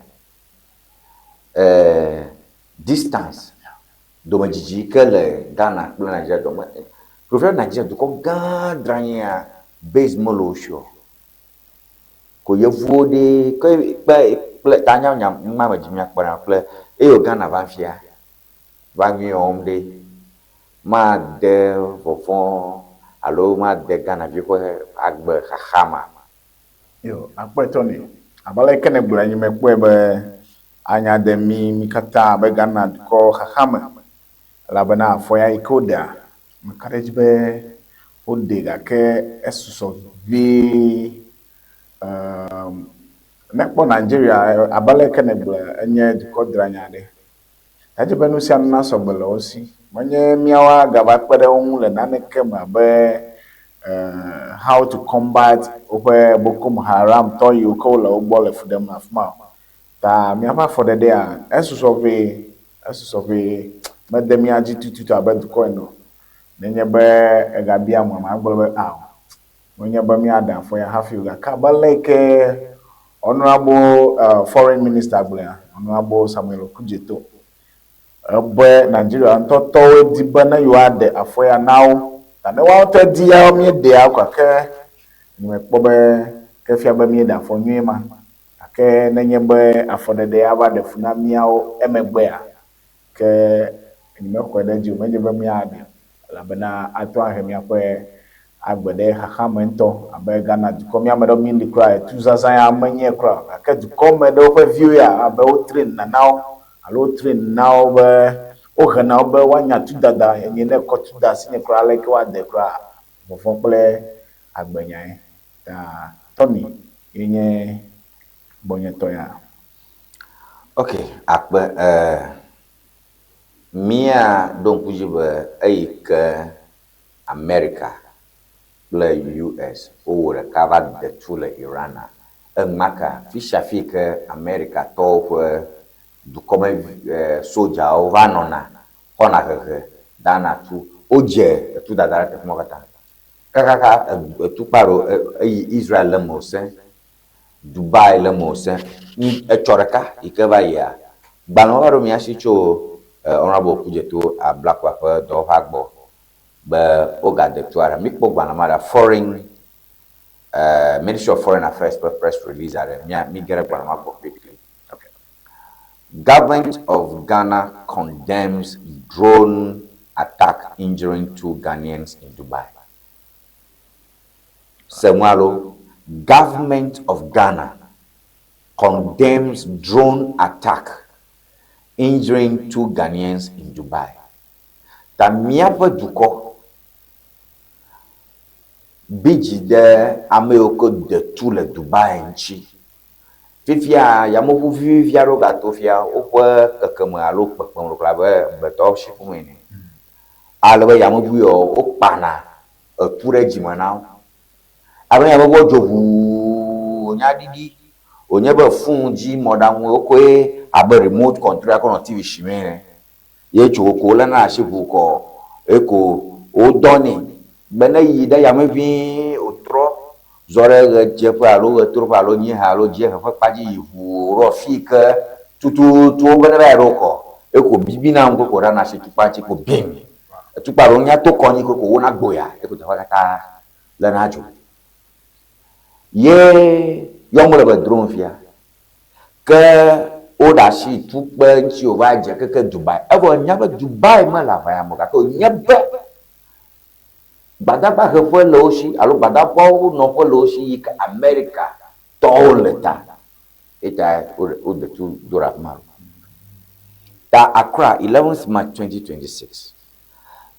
distance doma jiji que le Ghana pour Nigeria doma professeur Nigeria du ko gan drania base molosho ko yevuo de ko pe tanya nya mama jimia kpara ple e o Ghana va fia va nyom de ma de fofon alo ma de Ghana bi ko agbe khama yo akpa toni abale kene gbura nyi mekwe be anya de mi kata be Ghana ko khama labana foya ikoda makarej be odega ke esuso vi nekpo Nigeria abale kene gbura enye di ko dranya de taje be no si anna so gbele osi manye miawa gaba kpede ohun le naneke ma be how to combat over Boko Haram to you call a ball of them afma ta mi apa for the day esu survey met them ya jitu to abed ko no nenye be egabia mo ma gbolo be onye ba mi ada for ya half you ka ba like honorable foreign minister gbla honorable Samuel Okujeto boy Nigeria to di bana you are the afoya now and wa to di ya mi de akwa ke ni me kpo be ke fia ba mi da fo nwema ke nenye be afɔɖeɖe ava ɖe fu na míawo emegbea ke nyimexɔe ɖe dzi o menye be míaɖe elabena ato ahe míaƒe agbe ɖe xaxame ŋutɔ abe Ghana dukɔ míame ɖewo míli kura etuzazã ya menye kura gake dukɔme ɖewo ƒe viwo ya abe wo train nanawo alo wo train nawo be wohe nawo be woanya tudada enye ne kɔ tuda asi ne kura leke woade kura vɔvɔ kple agbenyae ta Tony yenye bonyetɔ ya. Okay, akpe mia ɖo ŋkudzi be eyi ke America kple US wowɔ ɖeka va de tu le Irana emaka fifi ke America tɔwo ƒe dukɔme sojawo va nɔna xɔna hehe dana tu wodze etu dada ɖe teƒe ma katã kakaka etukpa ɖo eyi Israel le me se Dubai le me se etsɔ ɖeka yi ke va yia gbalẽ va ɖo mia si tso honorable Kudzeto Ablakwa ƒe dɔwɔƒea gbɔ be wogade tu aɖe mikpɔ gbalẽ ma ɖe foreign Ministry of Foreign Affairs press release aɖe mi ge ɖe gbalẽ ma gbɔ quickly. Okay. Government of Ghana condemns drone attack injuring 2 Ghanaians in Dubai. Semwalo, Government of Ghana condemns drone attack injuring 2 Ghanaians in Dubai. Ta miaƒe dukɔ bidzi ɖe ame yiwo ke de tu le Dubai ŋuti. Fifia yameʋuvi aɖewo gato fia woƒe kekeme alo kpekpem ɖo abe betɔwo si ƒume ene. Ale be yameʋu yawo wokpana etu ɖe dzime na wo. Abe yameʋua dzo ʋuu nyaɖiɖi wonye be fon dzi mɔɖaŋu wokoe abe remote control akɔ nɔ TV shime ene. Ye tso ko le na asi ʋu kɔ eko wodɔnɛ be ne yi ɖe yameʋi wotrɔ zɔ ɖe ɣedzeƒe alo ɣetoɖoƒe alo nyiha alo dziehe ƒe kpadzi yi ʋu ɖo fi ke tututu wo be ne va yi ɖo kɔ eko bibina ŋu koko ɖana asi tukpa ŋuti ko bim tukpa ɖo nya to kɔnyi koko wona gboya eko teƒe katã le na dzo ye yɔmu le be drone fia ke woɖe asi tukpe ŋuti wova dze keke Dubai evɔ nya be Dubai me le aʋaya me gake wonye be gbadagba heƒe le wo si alo gbadagbawo nɔƒe le wo si yi ke America tɔwo le ta eta wode tu do ɖe afi ma. Ta Accra 11th March 2026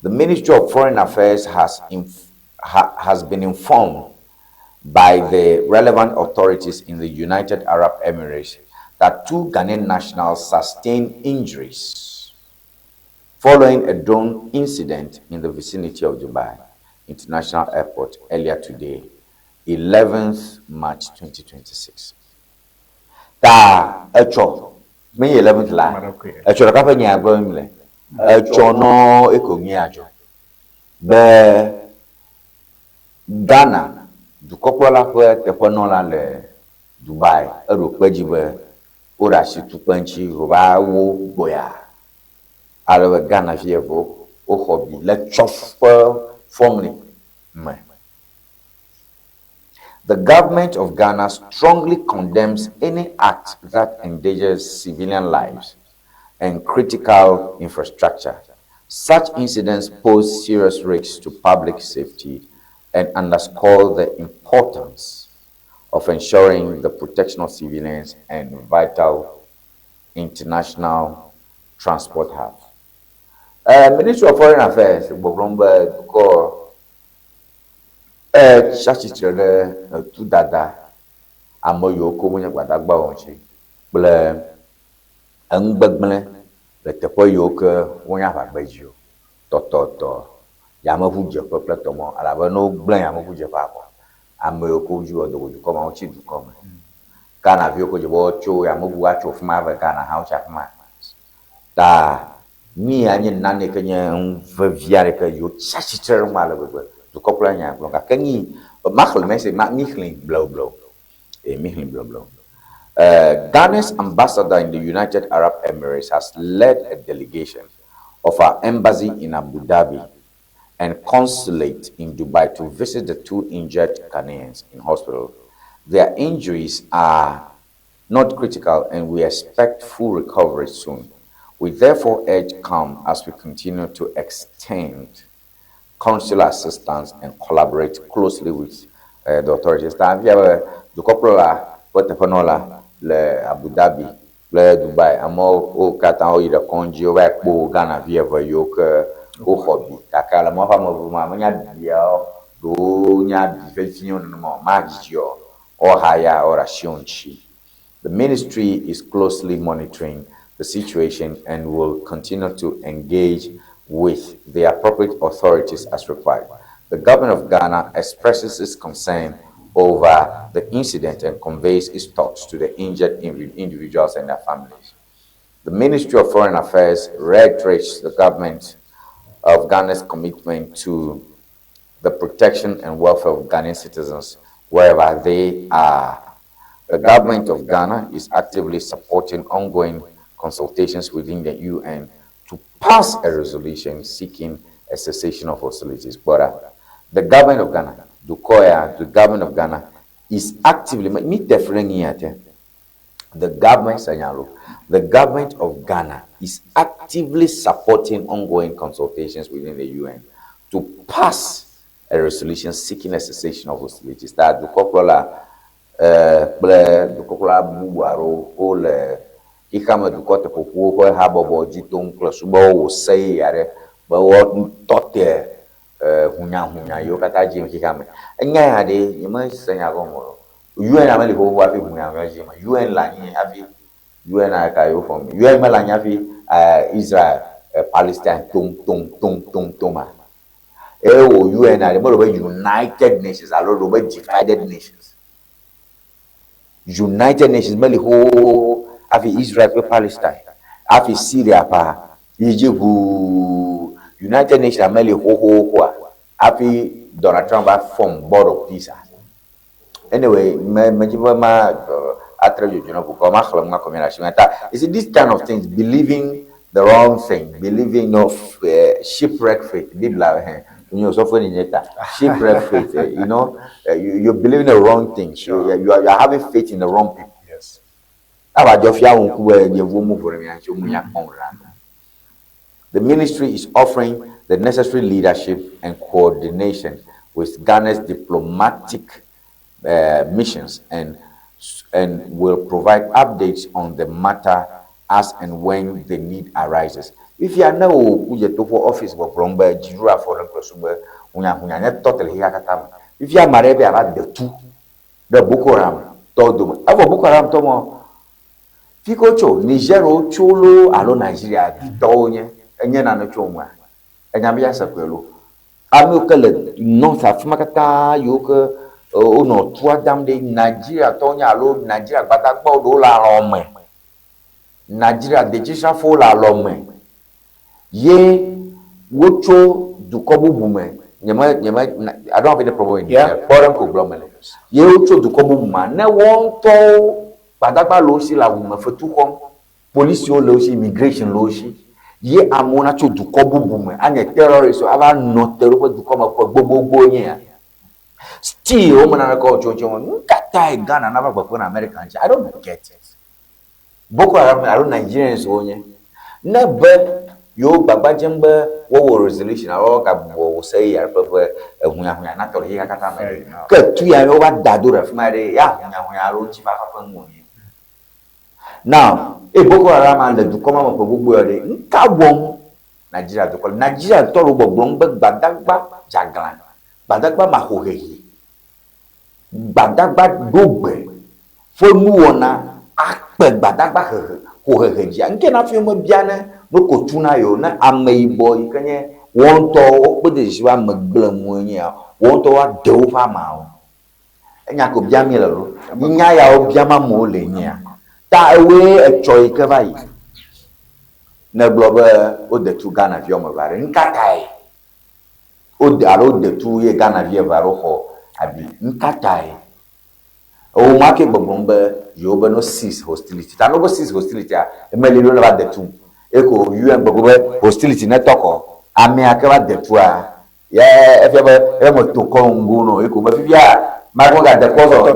the Ministry of Foreign Affairs has been informed by the relevant authorities in the United Arab Emirates that 2 Ghanaian nationals sustained injuries following a drone incident in the vicinity of Dubai International Airport earlier today, 11th March 2026. Ta echo me 11th la echo ka fa nya gbo mi le echo no ekomi ajo be Ghana du kokpola ƒe teƒe no la le Dubai eɖo kpeji be wo ɖe asi tukpenci va wo gboya ale be Ghana vie vo wo xɔ bi le tsɔƒe formally. The government of Ghana strongly condemns any act that endangers civilian lives and critical infrastructure. Such incidents pose serious risks to public safety and underscore the importance of ensuring the protection of civilians and vital international transport hubs. Ministry of Foreign Affairs, Bobromba, ko chachitre ɖe tu dada ame yiwo ko wonye gbadagbawo ŋuti kple eŋugbegblẽ le teƒe yiwo ke wonye aʋagbedzi o tɔtɔtɔ yameʋudzeƒe kple tɔmɔ elabe ne wogblẽ yameʋudzeƒe akɔ ame yiwo ke wodzi wɔ do go dukɔ me wotsi dukɔ me Ghanaviwo ko dze be wotso yameʋu atso afi ma ve Ghana hã wotsi afi ma ta mi anye nane ke nye vevi aɖe ke yiwo tsi atsitre ɖe ŋu ale gbegbe dukɔ kple nya gblɔ gake nyi maxlẽ mese mi xlẽ blewblew mi xlẽ blewblew. Ghana's ambassador in the United Arab Emirates has led a delegation of our embassy in Abu Dhabi and consulate in Dubai to visit the 2 injured Ghanaians in hospital. Their injuries are not critical, and we expect full recovery soon. We therefore urge calm as we continue to extend consular assistance and collaborate closely with the authorities. The couple le Abu Dhabi, le Dubai, amo o kata o ida konji o wek bo Ghana via yo ke o hobby. Kakala mo fa mo nya bia do nya bi fe finyo no mo magio o haya or ashionchi. The ministry is closely monitoring the situation and will continue to engage with the appropriate authorities as required. The government of Ghana expresses its concern over the incident and conveys its thoughts to the injured individuals and their families. The Ministry of Foreign Affairs reiterates the government of Ghana's commitment to the protection and welfare of Ghanaian citizens wherever they are. The government of Ghana is actively supporting ongoing consultations within the UN to pass a resolution seeking a cessation of hostilities. But the government of Ghana, the government of Ghana is actively, the government of Ghana is actively supporting ongoing consultations within the UN to pass a resolution seeking a cessation of hostilities. That the Kokola Buwaro, all Ikama du Kote Popo, Habobo, Jitung, Klosubo, say, but what Tote. Hunya yokata jim kikame enya ade yema senya gomo UN ameli ho wa fi hunya jima UN la ni afi UN aka yo from UN mala nya fi Israel Palestine toma o UN ade mo be United Nations alo do be divided nations United Nations meli ho afi Israel pe Palestine afi Syria pa Egypt United Nations ameli ho happy Donald Trump form board of peace. Anyway, you see this kind of things, believing the wrong thing, believing of shipwreck faith. Shipwreck faith, you're believing the wrong thing. So you are having faith in the wrong people. Yes. The ministry is offering the necessary leadership and coordination with Ghana's diplomatic missions and will provide updates on the matter as and when the need arises. If you are now for office for Bromba, Jura for the Prosumba, Unya totally Hakatam. If you are married about the two, the Boko Haram, Todum, Avo Boko Haram Tomo, Fikocho, Nigero, Cholo, Alo Nigeria, Vitonia, and Yana Choma. Enyamia sakwelo amukele North Africa yoke ono tua dam de Nigeria tonya lo Nigeria batakpo do la rome Nigeria de jisa fo la rome ye wocho du kobu bume nyema I don't have any problem in here foreign problem ye wocho du kobu buma na won to batakpa lo si la bume fetu kom police lo si immigration lo si ye amona cho du kobu bume anya terrorist so ava no terror du koma ko gbogbo yin still o mana ko chocho nkata Ghana na bagbo na American I don't get it Boko Haram aro Nigerians onye na be yo gbagba jembe wo resolution aro ka bo say ya pepe hunya na to hi kata me ka tu ya yo ba dadura fmare ya hunya aro chi fa fa ngun now Boko Haram and the Dukoma of Bubuere, Nkabom, Nigeria to call Nigeria Toro Blomberg, Badagba, Jaglan, Badagba Mahohe, Badagba Gobe, Formuona, Akped Badagba Hoheji, and can I feel Mobiana, no Kotuna Yona, a May boy, can ye want to put this one McBlum, want to a Dova Mao, and Yakob Jamilo, Naya Obiama Mole. Ta away a choy kavai. Na blobber o de tu Ghana vioma vare nkatai. O de aro de tu ye Ghana vie varo ho abi nkatai. O market bombe yoba no cease hostility. Ta no go cease hostility a emeli no ba de tu. Eko UN bobe hostility na toko. Ame akaba de tu a. Ya efe mo to kongo no eko ba fifia Magonga de pozo e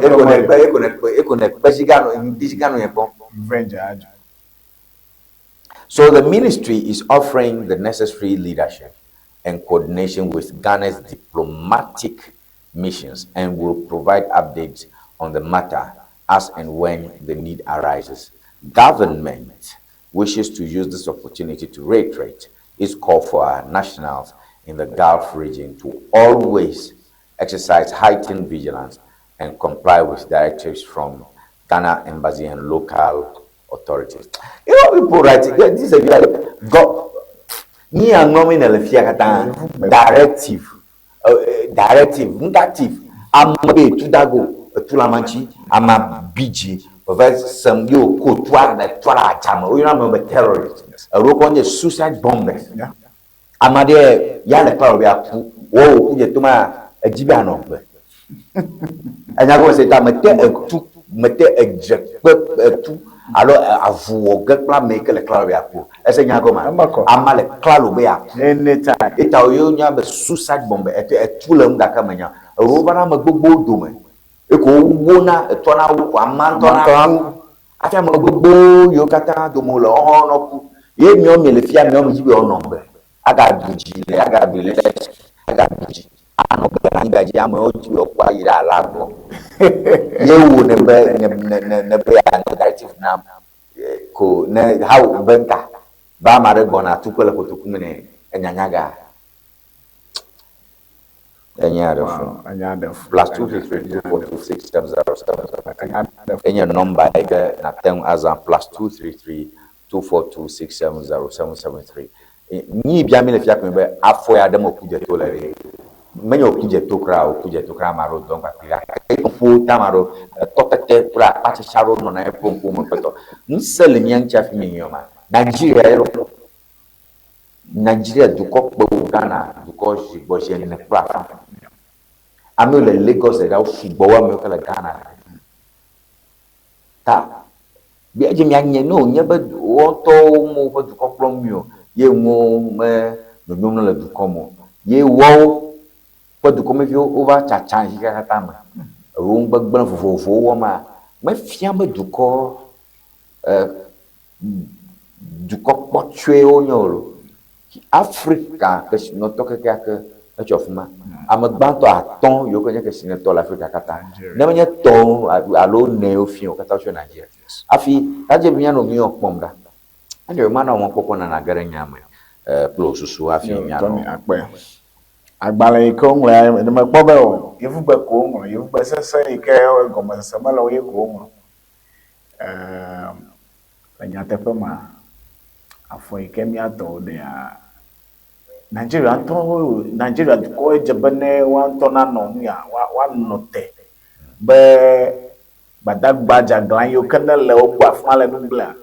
So the ministry is offering the necessary leadership and coordination with Ghana's diplomatic missions and will provide updates on the matter as and when the need arises. Government wishes to use this opportunity to reiterate its call for our nationals in the Gulf region to always exercise heightened vigilance and comply with directives from Ghana Embassy and local authorities. You know, people writing this is a God. Me and nominal directive, negative. I'm a Tudago, a Tulamanchi, I'm a BG, some you could twala chama. You remember terrorists, a rope on the suicide bombers. I'm a there, Yana Parabia, whoa, Yetuma, a Gibano. And I was a time, mete two. Alors, à vous, get plan make a claviapo. As a yagoma, Amale Clalubea, anytime. It are you have a suicide bomb at a tulum da camania, a robanam a good domain. A wona, a tona, a man, I am a good boy, you cata, do molo, or ye no milifia, no number. I got Buji, I got Billet, I got Buji. I know that I'm out to your quiet labo. You would never directive now. How Benka Bamaragona took a look to Kumene and Yanaga. And yard plus 233 and your number again as a plus 233-242-670-773. Ni Biamil if Yakumbe, Afoya Demo Kujetolari. Many of Kujetokra Maro, Donka, Tamaro, Tokate, Pacharo, Nona, Pum, Selling young chaff Minyoma, Nigeria, do cock Ghana, because she was in a platform. I'm not Lagos, that out Boa Milka Ghana. Ta. Be a Jimmy, no, never auto move to Coplom you, ye mo, no, no, to come. Ye woe. But to come if you over Chachan, he got a time. A room but burn for woman. My fiamma do call portray on your Africa, because not talk a of man. I'm about to a ton, you can see a tall Africa Catan. Never yet tone, alone nail few Catation Nigeria. I feel that's a piano me of Pomda. And your man on one popon and a garanyam. Close to a few. Agbala ikong la de ma gbo be o yefu gbe ko mo yefu gbe sese ike o gomo sese ma lo ye ko mo anya tepe ma afo ike mi ato de a Nigeria ko ejebene wa to na no ya wa note be badagba jaglan yo kana le o gba fun ale nubla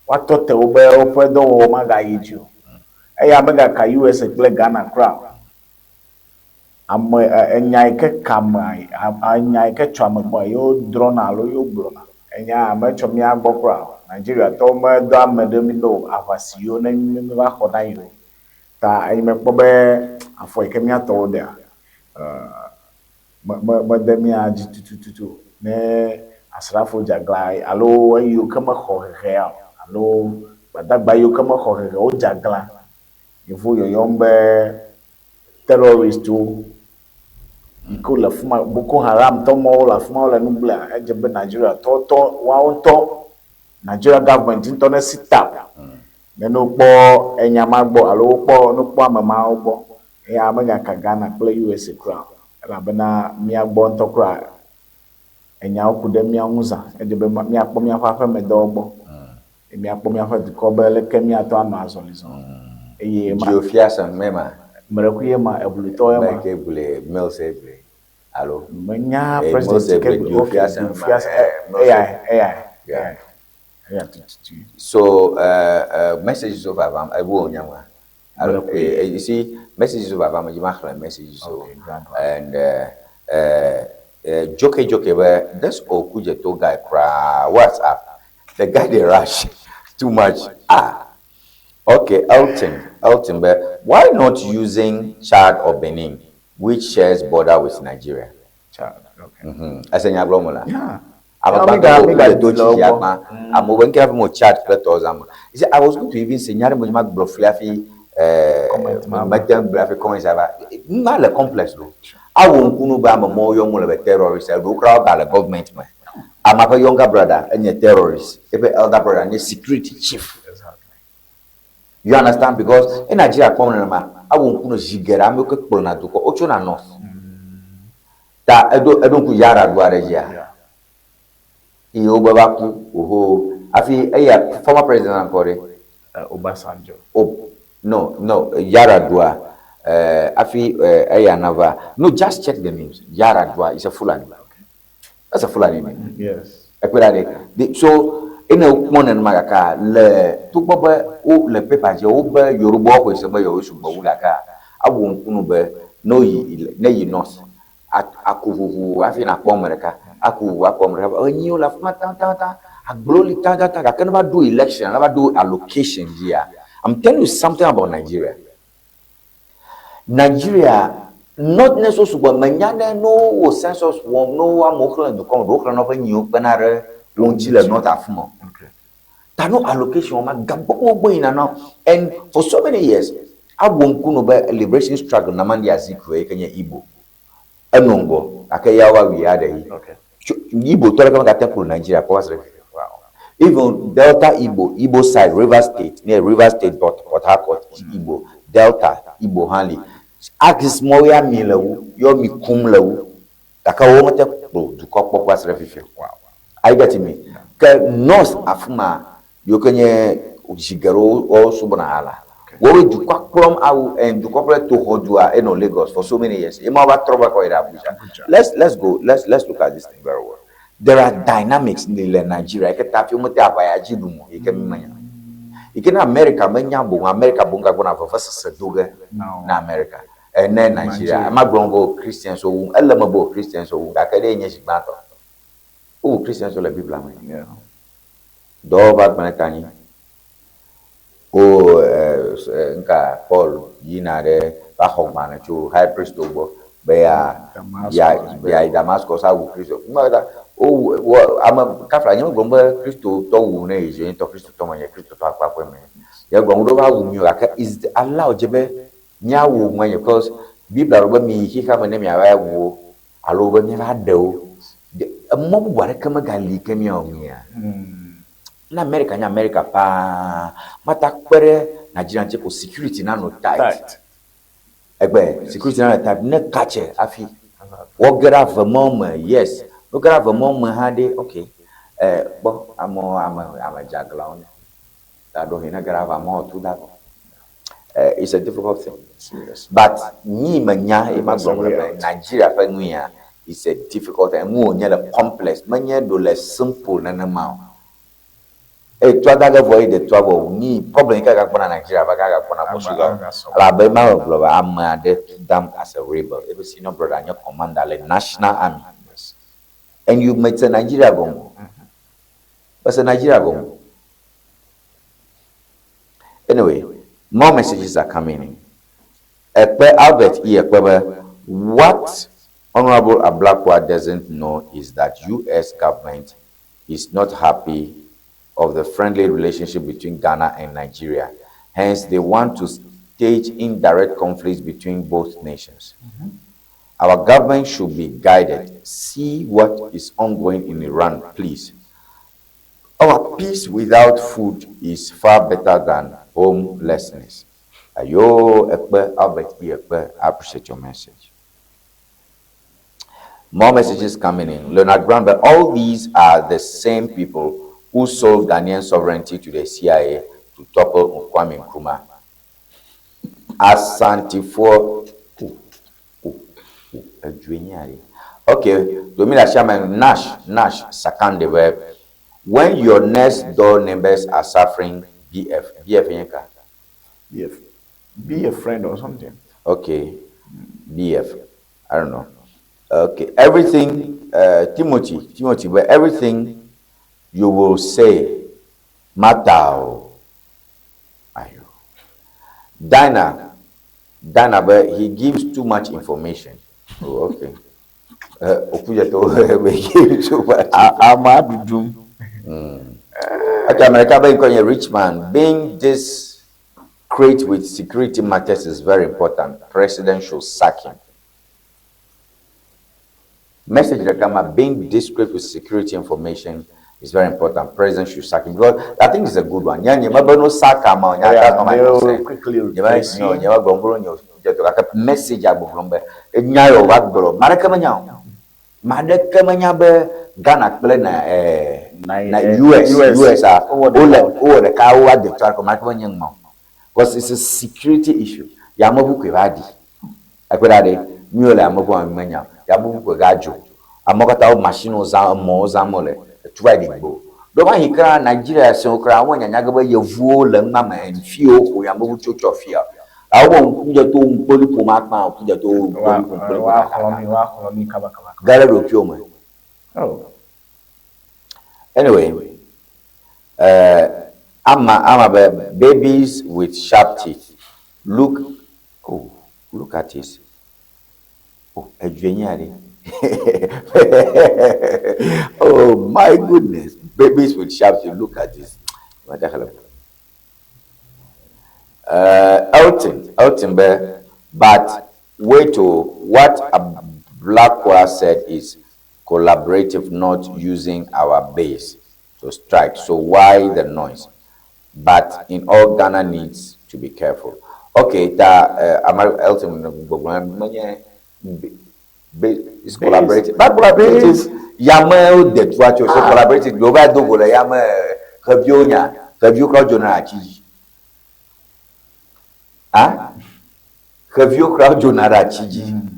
wa to te o be o fe do o ma ga yiju e ya mega ka US play Ghana crowd am enyai ke kamai anyai ke twambo yo drone alo yo blona enya amechomi agbokra Nigeria to me do amedemi no avasio na mi ba khoda yo ta ayi me pobe afo ikemi ato de demi aji tututu ne asrafo jaglai alo ayo kama khohe alo badagba yo kama khohe o jagla ifo yo yombe terrorist iko la fuma Boko Haram to mo la fuma la nubla ejebe Nigeria to wa to Nigeria government into na sita me no po enyamagbo alo po no po amama ogbo e amega ka Ghana play US crowd la bena mi agbo nto kra enya okude mi anwuza ejebe mi akpo mi afa me do ogbo mi akpo mi afa ko bele ke mi ato anu azolizo eye ma Geofiasa mema marakuye ma ebulito ya ma ke bule melsebe allo manya president ke Geofiasa yeah. So messages of Avam I will nyama you see messages of Avam you make messages so and joke where this okuje to guy cry WhatsApp the guy they rush too much okay Elton but why not using Chad or Benin which shares border with Nigeria? Chad As in Yablomula. Yeah. I'm Yeah, about me got- me got to the logo. I'm going to have more chat. You see, I was going to even say, Nyari Mujimak Bloflafi, Madam Blafi comments about not a complex. I won't Kunuba more young of a terrorist. I'll go crowd by the government. Man. I'm a younger brother and a terrorist, every elder brother and a security chief. You understand? Because in Nigeria, I won't know Zigera, I'm looking for Natuko, Ochuna North. That I don't put Yara Guareja. Obabaku, afi former president Ankore. Obasanjo. Oh, no, Yaradua. Afi Nava. No, just check the names. Yaradua is a Fulani. That's a Fulani name. Yes. So, in a one and Magaka, le Tuboba, le Pepa, Yoba, Yoruba, who is a boy, Ulaka. I won't no ye not. Aku afi na America. Aku new la tata a globally tata I can never do election, I never do allocation here. I'm telling you something about Nigeria. Nigeria not necessarily but manyana no census won no one mokla to come dokla no new banare lonchile not afmo. Okay. There no allocation ma gabo boy now and for so many years I won't kuno be liberation struggle na mandi azikwe Kenya Igbo. Enongo akayawa we had okay. Igbo Nigeria. Even Delta Igbo side, River State, near River State, Port Harcourt, Igbo, Delta, Igbo Hanley. Akis Moya Milau, Yomi Kumlau, Takawomate to Copo was refugee. Wow. I get me. North Afuma, you can Shigaro or Subanahala. What we do from out and to corporate to Hodua and Lagos for so many years. Let's go. Let's look at this thing very well. There are dynamics in Nigeria. You can America, America bunga gonna for first na America. And then Nigeria. I'm not going to go Christians so elemable Christians so oh Christians so like people yeah. Do back Manatani. Oh, nka Paul yina de ba hogman to high priest obo be ya Damascus awu Christo mada oh ama kafra nyo gomba Christo to wu na eje to Christo to manye Christo to akwa me ya gomdo ba wu mi aka is Allah ojebe nya wu manye because Bible ro ba mi hi ka me mi aba wu alo ba mi ba do mo bu bare kama gali kemi o mi ya na America pa mata kwere Nigerian people security na no tight egbe security na tight na catch afi what get out the moment yes no get out the moment ha dey okay but I'm a juggler on that don't get out more to that it's a difficult thing serious but me manya Nigeria fa nuya is a difficult and more nya complex manya do less simple na na ma to avoid the trouble ni problem ka na Nigeria ba ka na Portugal la be ma global am de damn as a rebel every senior brother and your commander like national army and you met a Nigeria go what's a Nigeria go anyway more messages are coming in Albert what Honorable Ablakwa doesn't know is that US government is not happy of the friendly relationship between Ghana and Nigeria. Hence, they want to stage indirect conflicts between both nations. Our government should be guided. See what is ongoing in Iran, please. Our peace without food is far better than homelessness. Ayo, Ekpe, Albert E. Ekpe, I appreciate your message. More messages coming in. Leonard Brown, but all these are the same people who sold Ghanaian sovereignty to the CIA to topple Kwame Nkrumah. Asante for okay, Domina Shaman Nash Sakande web. When your next door neighbors are suffering, BF Be a friend or something. Okay, BF. I don't know. Okay, everything, Timothy, but everything you will say, Matao. Dana, but he gives too much information. Oh, okay. Okujato make so much. Amadudum. Okay, America being a rich man, being discreet with security matters is very important. President should sack him. Message that come up, being discreet with security information is very important. President should sack him because I think it's a good one. Yeah, no sack him. Quickly replace him. Message abu glombe. Nyayo wagbro. Mareka manya be Ghana play na US over the car the track of Marka because it's a security issue. Yamobu kwadi. Akwade mule amobu amanya. Yamobu kwagajo. Amokata machine mole try the go. Do ma hikra Nigeria se okra wonya nyagaba yevuo le mama enfio ko yamobu chochofia. Awo kunja to mpoli po makma kunja to wa koloni kaba. Gallery Pioma. Oh. Anyway, I'm babies with sharp teeth. Look at this. Oh, a genius. Oh my goodness. Babies with sharp teeth. Look at this. What the hell? Elton, but wait to what a Blackwell said is collaborative, not using our base to strike. So why the noise? But in all, Ghana needs to be careful. Okay, Elton is collaborative. But collaborative, Yama the Twacho, so collaborative. Global Dogola Yama Kabionia, Kabio Crowdjona Chiji. Ah? Kabio Crowdjona Chiji.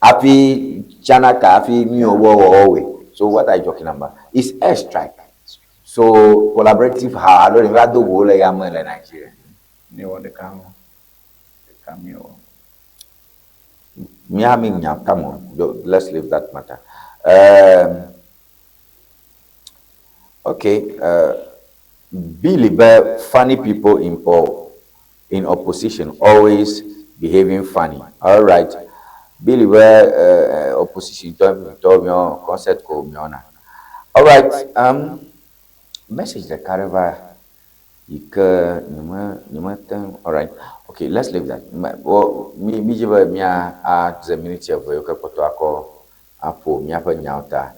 Happy Chanaka, happy Mio Wowe. So what are you talking about? It's airstrike. So collaborative how I don't even do go like I'm in Nigeria. You want the camera? The cameo. Come on. Let's leave that matter. Okay. Billy Bear, funny people in opposition always behaving funny. All right. Billy where opposition told me on concert called me on. All right. Message the caravan. All right. Okay, let's leave that. Well, me give me a the minute of you kapoto ako apo mi apa nyauta.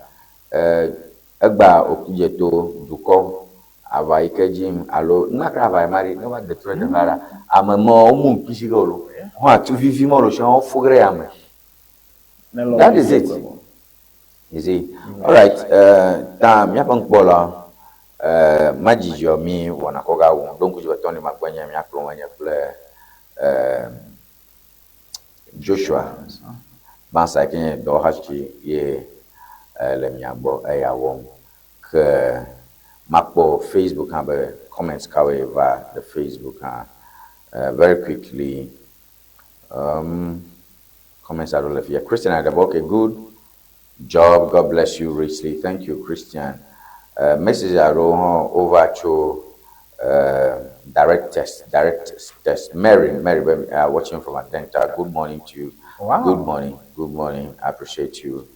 Egba okujeto duko ava ikejim alo nakra ava mari no what the thread vara amamo umu kisigolo. Ho tu vivi mo lo shan fogre ame. That is it. You see? All right. Tam yapang bola. Majijo mi wanakoga won. Don't kujiba Tony Makwenya mi aklo wanya play. Joshua. Bansa kenye do hachi ye le miabo eya won. Ke makbo Facebook have comments kawe va the Facebook very quickly. Comments are all of you. Christian Adaboke, good job. God bless you richly. Thank you, Christian. Message over to direct test. Mary, watching from Atlanta. Good morning to you. Wow. Good morning. I appreciate you.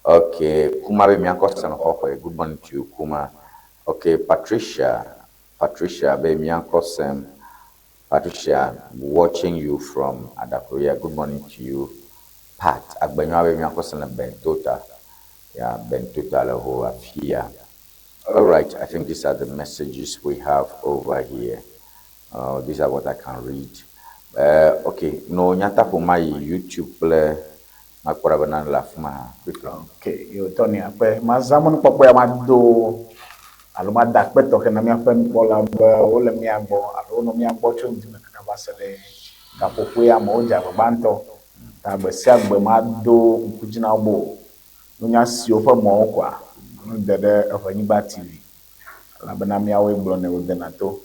Okay, Kuma be good morning to you, Kuma. Okay, Patricia be Patricia, watching you from Adakoya. Good morning to you. Pat, Agbenyawe Miankosana Bentota. Yeah, Bentota Lahoa Fia. All right, I think these are the messages we have over here. These are what I can read. Okay, no nyata for my YouTube play. Makwarabanan lafma. Okay, you Tony, mazamon popo ya mado. Aluma dak beto ke na mi afen bola ole mi agbo alo mi agbo chun di ka basele ka popo ya mo ja banto ta be sia gbe mado kujina bo no nya si ofa mo kwa no dede Afanyigba TV la bana mi awe gbo ne wo de na to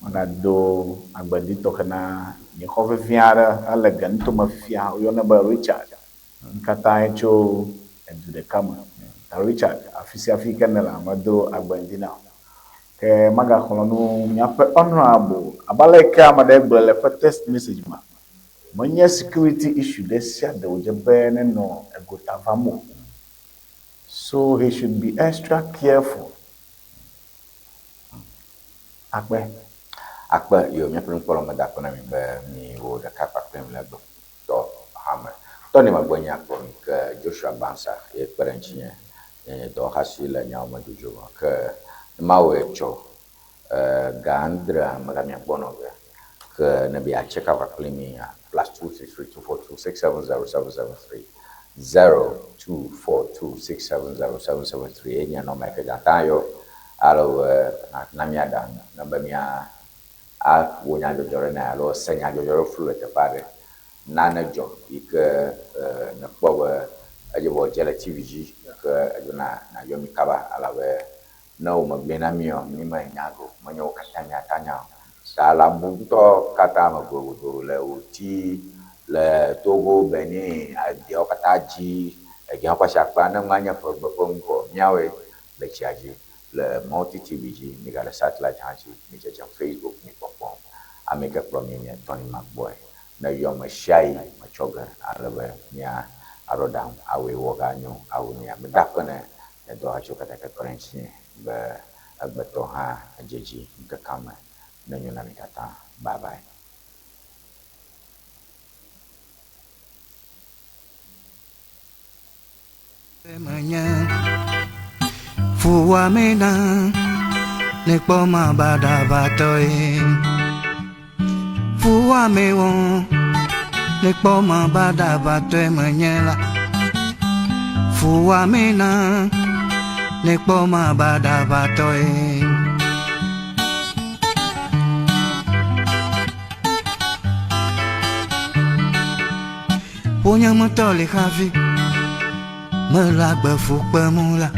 mana do agbadi to kana ni ko fe fiara ala gan to ma fia yo na ba Richard nkata echo edu de kama Richard afisi African la mado agbandina ke maga kolonu mi ape honorable abaleka amade gbele for test message ma Manya security issue this year they will just burn no a good avamo. So he should be extra careful. Akbe yo mi prin polo ma da kona mi be mi wo da ka pa prim la do to hammer to ni ma bonya ko mi ke Joshua Bansa e perenchie do hasila nya ma du jo ke ma we cho gandra ma ga mi bono be ke na bi a check up klimi +2632426707773 0242670773 enya no ma ke data yo alo na mi ada na ba mi a wonya jojore na alo senya jojore fluet pare nana jo ike na power ajo jela tvg ke ajuna na yomi kaba alawe na o magbena mio ni ma nyago manyo katanya sala bunto kata magogo le uti le Togo Benin adio kataji egia kwa shakpa na manya for bopomko nyawe le chaji le multi tvg ni gala satellite haji ni cha Facebook ni popom ameka prominia Tony McBoy na yoma shai machoga alawe nya aroda awe woganyo awu nya medapane na do hacho kataka currency ba agbato ha ajeji ngakama na nyona mikata bye bye. Fuwa mena nekpoma bada batoe Fuwa mewon nekpoma bada batoe manyela Fuwa mena nekpoma bada batoe Punya motole havi melagba fukba mula